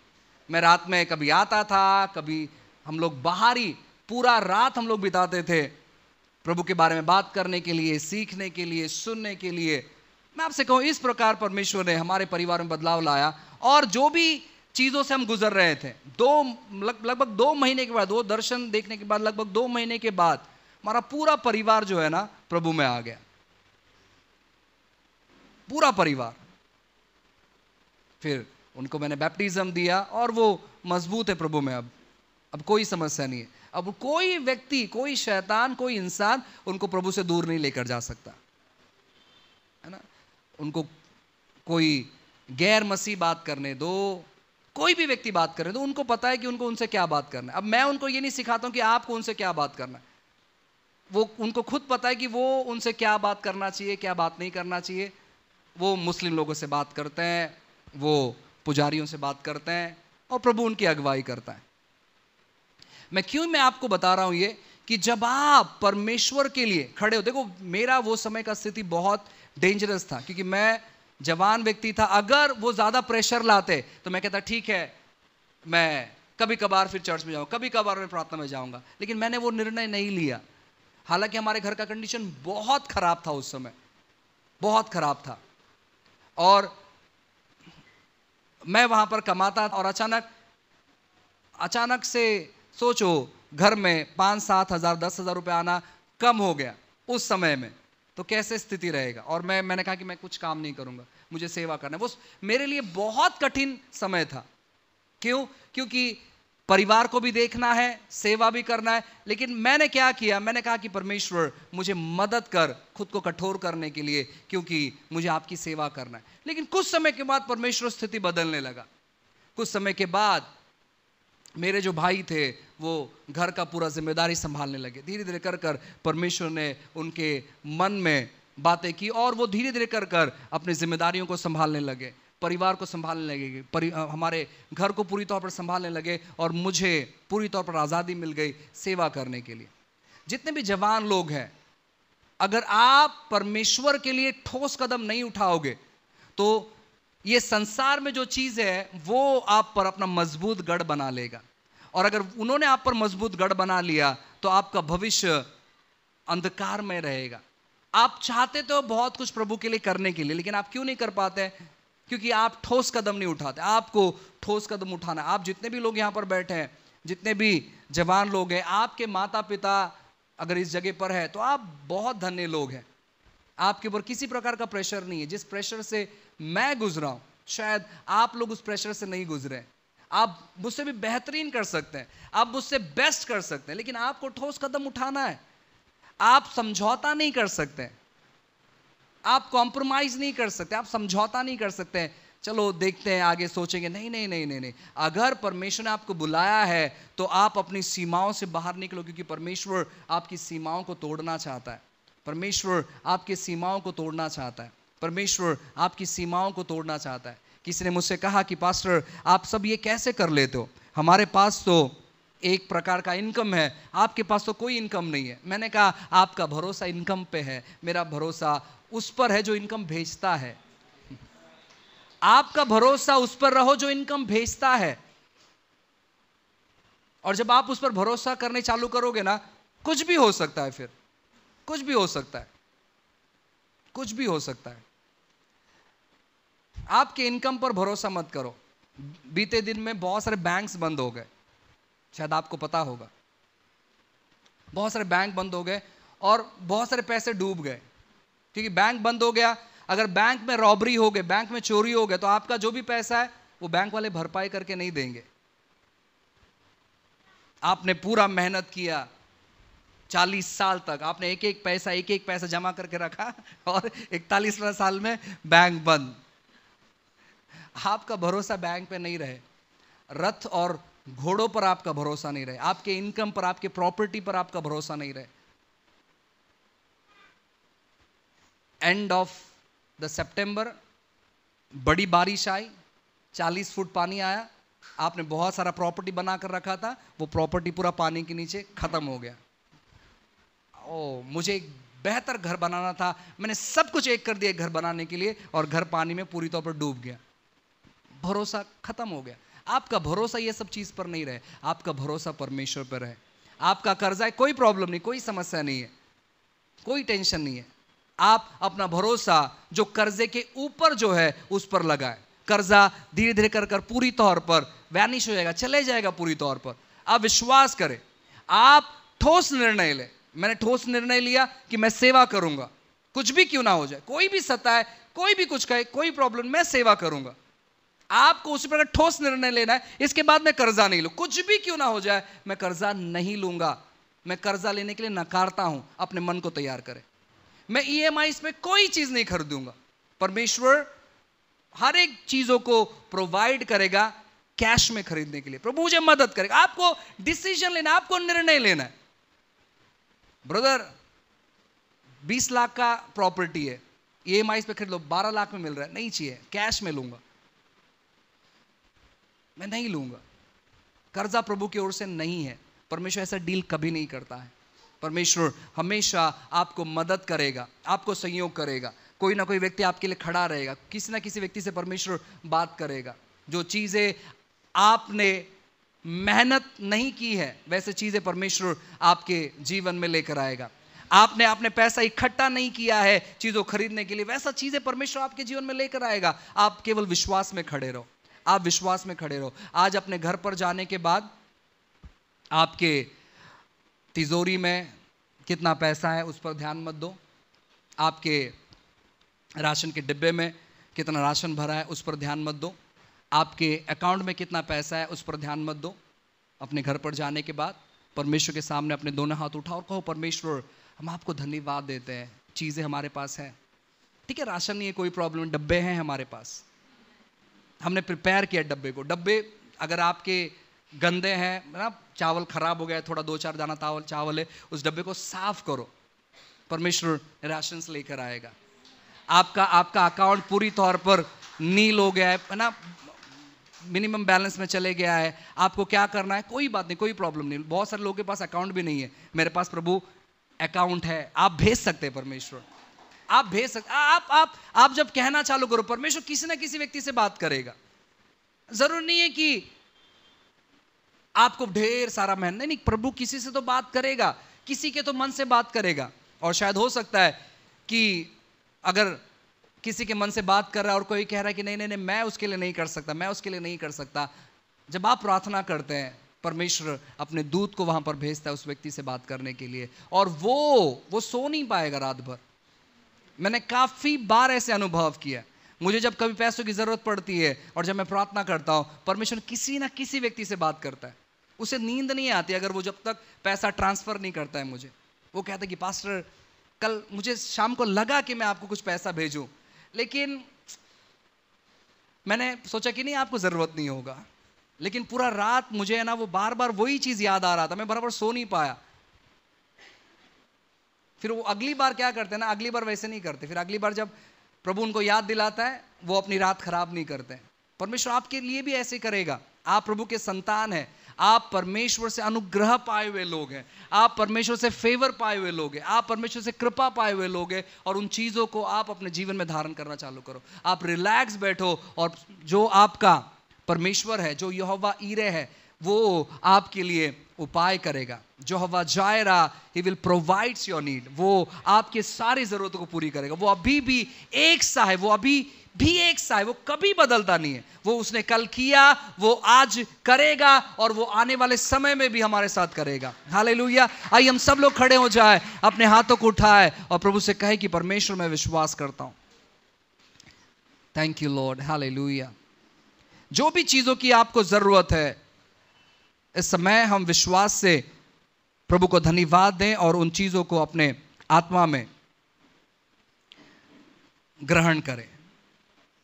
मैं रात में कभी आता था, कभी हम लोग बाहर ही पूरा रात हम लोग बिताते थे प्रभु के बारे में बात करने के लिए, सीखने के लिए, सुनने के लिए। मैं आपसे कहूं, इस प्रकार परमेश्वर ने हमारे परिवार में बदलाव लाया। और जो भी चीजों से हम गुजर रहे थे, लगभग 2 महीने के बाद, वो दर्शन देखने के बाद लगभग 2 महीने के बाद हमारा पूरा परिवार जो है ना प्रभु में आ गया, पूरा परिवार। फिर उनको मैंने बैप्टिज्म दिया और वो मजबूत है प्रभु में। अब कोई समस्या नहीं है। अब कोई व्यक्ति, कोई शैतान, कोई इंसान उनको प्रभु से दूर नहीं लेकर जा सकता, है ना। उनको कोई गैर मसीह बात करने दो, कोई भी व्यक्ति बात करने दो, उनको पता है कि उनको उनसे क्या बात करना है। अब मैं उनको ये नहीं सिखाता हूं कि आपको उनसे क्या बात करना है, वो उनको खुद पता है कि वो उनसे क्या बात करना चाहिए, क्या बात नहीं करना चाहिए। वो मुस्लिम लोगों से बात करते हैं, वो पुजारियों से बात करते हैं, और प्रभु उनकी अगुवाई करता है। मैं आपको बता रहा हूं ये कि जब आप परमेश्वर के लिए खड़े हो, देखो मेरा वो समय का स्थिति बहुत डेंजरस था, क्योंकि मैं जवान व्यक्ति था। अगर वो ज्यादा प्रेशर लाते तो मैं कहता ठीक है, मैं कभी कभार फिर चर्च में जाऊंगा, कभी कभार मैं प्रार्थना में जाऊंगा। लेकिन मैंने वो निर्णय नहीं लिया। हालांकि हमारे घर का कंडीशन बहुत खराब था उस समय, बहुत खराब था, और मैं वहां पर कमाता, और अचानक से सोचो घर में 5-7 हजार 10 हजार रुपये आना कम हो गया उस समय में, तो कैसे स्थिति रहेगा। और मैंने कहा कि मैं कुछ काम नहीं करूंगा, मुझे सेवा करना है। वो मेरे लिए बहुत कठिन समय था। क्योंकि परिवार को भी देखना है, सेवा भी करना है। लेकिन मैंने क्या किया, मैंने कहा कि परमेश्वर मुझे मदद कर खुद को कठोर करने के लिए, क्योंकि मुझे आपकी सेवा करना है। लेकिन कुछ समय के बाद परमेश्वर स्थिति बदलने लगा। कुछ समय के बाद मेरे जो भाई थे वो घर का पूरा जिम्मेदारी संभालने लगे। धीरे धीरे कर परमेश्वर ने उनके मन में बातें की, और वो धीरे धीरे कर अपनी जिम्मेदारियों को संभालने लगे, परिवार को संभालने लगे, हमारे घर को पूरी तौर पर संभालने लगे, और मुझे पूरी तौर पर आज़ादी मिल गई सेवा करने के लिए। जितने भी जवान लोग हैं, अगर आप परमेश्वर के लिए ठोस कदम नहीं उठाओगे तो ये संसार में जो चीज है वो आप पर अपना मजबूत गढ़ बना लेगा। और अगर उन्होंने आप पर मजबूत गढ़ बना लिया तो आपका भविष्य अंधकार में रहेगा। आप चाहते तो बहुत कुछ प्रभु के लिए करने के लिए, लेकिन आप क्यों नहीं कर पाते? क्योंकि आप ठोस कदम नहीं उठाते। आपको ठोस कदम उठाना। आप जितने भी लोग यहाँ पर बैठे हैं, जितने भी जवान लोग हैं, आपके माता पिता अगर इस जगह पर है तो आप बहुत धन्य लोग हैं। आपके ऊपर किसी प्रकार का प्रेशर नहीं है। जिस प्रेशर से मैं गुजरा हूं, शायद आप लोग उस प्रेशर से नहीं गुजरे। आप मुझसे भी बेहतरीन कर सकते हैं, आप मुझसे बेस्ट कर सकते हैं, लेकिन आपको ठोस कदम उठाना है। आप समझौता नहीं कर सकते, आप कॉम्प्रोमाइज नहीं कर सकते, आप समझौता नहीं कर सकते। चलो देखते हैं, आगे सोचेंगे। नहीं नहीं नहीं नहीं नहीं। अगर परमेश्वर ने आपको बुलाया है तो आप अपनी सीमाओं से बाहर निकलो, क्योंकि परमेश्वर आपकी सीमाओं को तोड़ना चाहता है। परमेश्वर आपकी सीमाओं को तोड़ना चाहता है। परमेश्वर आपकी सीमाओं को तोड़ना चाहता है। किसी ने मुझसे कहा कि पास्टर आप सब ये कैसे कर लेते हो? हमारे पास तो एक प्रकार का इनकम है, आपके पास तो कोई इनकम नहीं है। मैंने कहा आपका भरोसा इनकम पे है, मेरा भरोसा उस पर है जो इनकम भेजता है। आपका भरोसा उस पर रहो जो इनकम भेजता है। और जब आप उस पर भरोसा करने चालू करोगे ना, कुछ भी हो सकता है। फिर कुछ भी हो सकता है, कुछ भी हो सकता है। आपके इनकम पर भरोसा मत करो। बीते दिन में बहुत सारे बैंक्स बंद हो गए, शायद आपको पता होगा। बहुत सारे बैंक बंद हो गए और बहुत सारे पैसे डूब गए, क्योंकि बैंक बंद हो गया। अगर बैंक में रॉबरी हो गए, बैंक में चोरी हो गए, तो आपका जो भी पैसा है वो बैंक वाले भरपाई करके नहीं देंगे। आपने पूरा मेहनत किया, 40 साल तक आपने एक एक पैसा जमा करके रखा और 41वें साल में बैंक बंद। आपका भरोसा बैंक पे नहीं रहे, रथ और घोड़ों पर आपका भरोसा नहीं रहे, आपके इनकम पर, आपके प्रॉपर्टी पर आपका भरोसा नहीं रहे। एंड ऑफ द सितंबर बड़ी बारिश आई, 40 फुट पानी आया, आपने बहुत सारा प्रॉपर्टी बनाकर रखा था, वो प्रॉपर्टी पूरा पानी के नीचे खत्म हो गया। ओ, मुझे एक बेहतर घर बनाना था, मैंने सब कुछ एक कर दिया घर बनाने के लिए, और घर पानी में पूरी तौर पर डूब गया, भरोसा खत्म हो गया। आपका भरोसा ये सब चीज पर नहीं रहे, आपका भरोसा परमेश्वर पर है। आपका कर्जा है, कोई प्रॉब्लम नहीं, कोई समस्या नहीं है, कोई टेंशन नहीं है। आप अपना भरोसा जो कर्जे के ऊपर जो है उस पर लगाए। कर्जा धीरे धीरे कर कर पूरी तौर पर वैनिश हो जाएगा, चले जाएगा पूरी तौर पर। आप विश्वास करें, आप ठोस निर्णय ले। मैंने ठोस निर्णय लिया कि मैं सेवा करूंगा, कुछ भी क्यों ना हो जाए, कोई भी सताए, कोई भी कुछ कहे, कोई प्रॉब्लम, मैं सेवा करूंगा। आपको उसी प्रकार ठोस निर्णय लेना है। इसके बाद मैं कर्जा नहीं लूं, कुछ भी क्यों ना हो जाए मैं कर्जा नहीं लूंगा। मैं कर्जा लेने के लिए नकारता हूं। अपने मन को तैयार करें। मैं EMI में कोई चीज नहीं खरीदूंगा। परमेश्वर हर एक चीजों को प्रोवाइड करेगा कैश में खरीदने के लिए। प्रभु मुझे मदद करेगा। आपको डिसीजन लेना, आपको निर्णय लेना है। ब्रदर 20 लाख का प्रॉपर्टी है, EMI पे खरीद लो, 12 लाख में मिल रहा है, नहीं चाहिए, कैश में लूंगा। मैं नहीं लूंगा। कर्जा प्रभु की ओर से नहीं है। परमेश्वर ऐसा डील कभी नहीं करता है। परमेश्वर हमेशा आपको मदद करेगा, आपको सहयोग करेगा। कोई ना कोई व्यक्ति आपके लिए खड़ा रहेगा, किसी ना किसी व्यक्ति से परमेश्वर बात करेगा। जो चीजें आपने मेहनत नहीं की है, वैसे चीजें परमेश्वर आपके जीवन में लेकर आएगा। आपने पैसा इकट्ठा नहीं किया है चीजों खरीदने के लिए, वैसा चीजें परमेश्वर आपके जीवन में लेकर आएगा। आप केवल विश्वास में खड़े रहो, आप विश्वास में खड़े रहो। आज अपने घर पर जाने के बाद आपके तिजोरी में कितना पैसा है उस पर ध्यान मत दो। आपके राशन के डिब्बे में कितना राशन भरा है उस पर ध्यान मत दो। आपके अकाउंट में कितना पैसा है उस पर ध्यान मत दो। अपने घर पर जाने के बाद परमेश्वर के सामने अपने दोनों हाथ उठाओ और कहो, परमेश्वर हम आपको धन्यवाद देते हैं, चीज़ें हमारे पास है, ठीक है, राशन नहीं है, कोई प्रॉब्लम, डब्बे हैं हमारे पास, हमने प्रिपेयर किया डब्बे को। डब्बे अगर आपके गंदे हैं ना, चावल खराब हो गया, थोड़ा 2-4 दाना चावल है, उस डब्बे को साफ करो, परमेश्वर राशन लेकर आएगा। आपका अकाउंट पूरी तौर पर नील हो गया है ना, मिनिमम बैलेंस में चले गया है, आपको क्या करना है, कोई बात नहीं, कोई प्रॉब्लम नहीं। बहुत सारे लोगों के पास अकाउंट भी नहीं है, मेरे पास प्रभु अकाउंट है, आप भेज सकते हैं। परमेश्वर आप भेज सकते, आप जब कहना चालू करो, परमेश्वर किसी ना किसी व्यक्ति से बात करेगा। जरूर नहीं है कि आपको ढेर सारा मेहनत, नहीं, प्रभु किसी से तो बात करेगा, किसी के तो मन से बात करेगा। और शायद हो सकता है कि अगर किसी के मन से बात कर रहा है और कोई कह रहा है कि नहीं मैं उसके लिए नहीं कर सकता, मैं उसके लिए नहीं कर सकता, जब आप प्रार्थना करते हैं परमेश्वर अपने दूत को वहां पर भेजता है उस व्यक्ति से बात करने के लिए, और वो सो नहीं पाएगा रात भर। मैंने काफी बार ऐसे अनुभव किया। मुझे जब कभी पैसों की जरूरत पड़ती है और जब मैं प्रार्थना करता हूं, परमेश्वर किसी ना किसी व्यक्ति से बात करता है। उसे नींद नहीं आती अगर वो जब तक पैसा ट्रांसफर नहीं करता है मुझे। वो कहता है कि पास्टर कल मुझे शाम को लगा कि मैं आपको कुछ पैसा भेजूं, लेकिन मैंने सोचा कि नहीं आपको जरूरत नहीं होगा, लेकिन पूरा रात मुझे है ना वो बार बार वही चीज याद आ रहा था, मैं बराबर सो नहीं पाया। फिर वो अगली बार क्या करते हैं ना, अगली बार वैसे नहीं करते, फिर अगली बार जब प्रभु उनको याद दिलाता है वो अपनी रात खराब नहीं करते। परमेश्वर आपके लिए भी ऐसे करेगा। आप प्रभु के संतान हैं, आप परमेश्वर से अनुग्रह पाए हुए लोग हैं, आप परमेश्वर से फेवर पाए हुए लोग हैं, आप परमेश्वर से कृपा पाए हुए लोग हैं, और उन चीज़ों को आप अपने जीवन में धारण करना चालू करो। आप रिलैक्स बैठो, और जो आपका परमेश्वर है, जो यहोवा ईरे है, वो आपके लिए उपाय करेगा। Jehovah Jireh, he will provides your need, वो आपके सारी जरूरतों को पूरी करेगा। वो अभी भी एक सा है, वो अभी भी एक सा है, वो कभी बदलता नहीं है। वो उसने कल किया, वो आज करेगा, और वो आने वाले समय में भी हमारे साथ करेगा। हालेलुया। आइए हम सब लोग खड़े हो जाए, अपने हाथों को उठाए और प्रभु से कहे कि परमेश्वर मैं विश्वास करता हूं। Thank you lord. हालेलुया। जो भी चीजों की आपको जरूरत है, इस समय हम विश्वास से प्रभु को धन्यवाद दें और उन चीजों को अपने आत्मा में ग्रहण करें।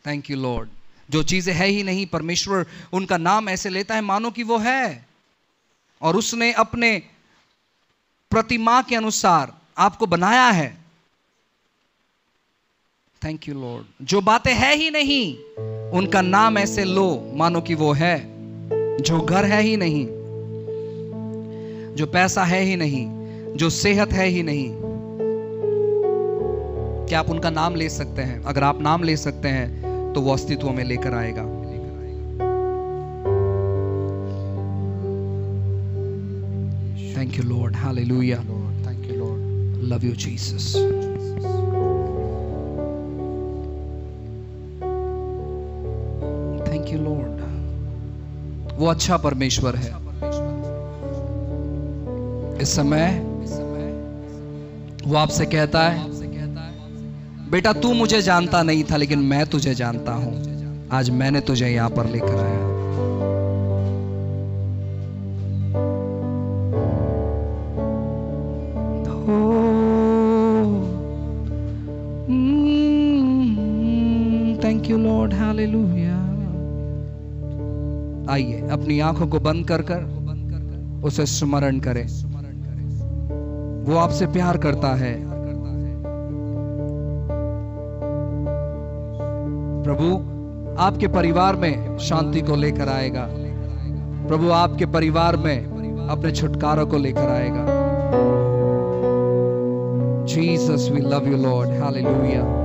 Thank you Lord. जो चीजें है ही नहीं, परमेश्वर उनका नाम ऐसे लेता है मानो कि वो है, और उसने अपने प्रतिमा के अनुसार आपको बनाया है। Thank you Lord. जो बातें है ही नहीं, उनका नाम ऐसे लो मानो कि वो है। जो घर है ही नहीं, जो पैसा है ही नहीं, जो सेहत है ही नहीं, क्या आप उनका नाम ले सकते हैं? अगर आप नाम ले सकते हैं तो वो अस्तित्व में लेकर आएगा। Thank you lord, hallelujah. Thank you Lord. Love you Jesus. Thank you Lord. वो अच्छा परमेश्वर है। इस समय वो आपसे कहता है, बेटा तू मुझे जानता नहीं था, लेकिन मैं तुझे जानता हूं। आज मैंने तुझे यहां पर लेकर आया। Thank you lord, hallelujah. आइए अपनी आंखों को बंद कर उसे स्मरण करें। वो आपसे प्यार करता है। प्रभु आपके परिवार में शांति को लेकर आएगा। प्रभु आपके परिवार में अपने छुटकारों को लेकर आएगा। Jesus, we love you lord, hallelujah.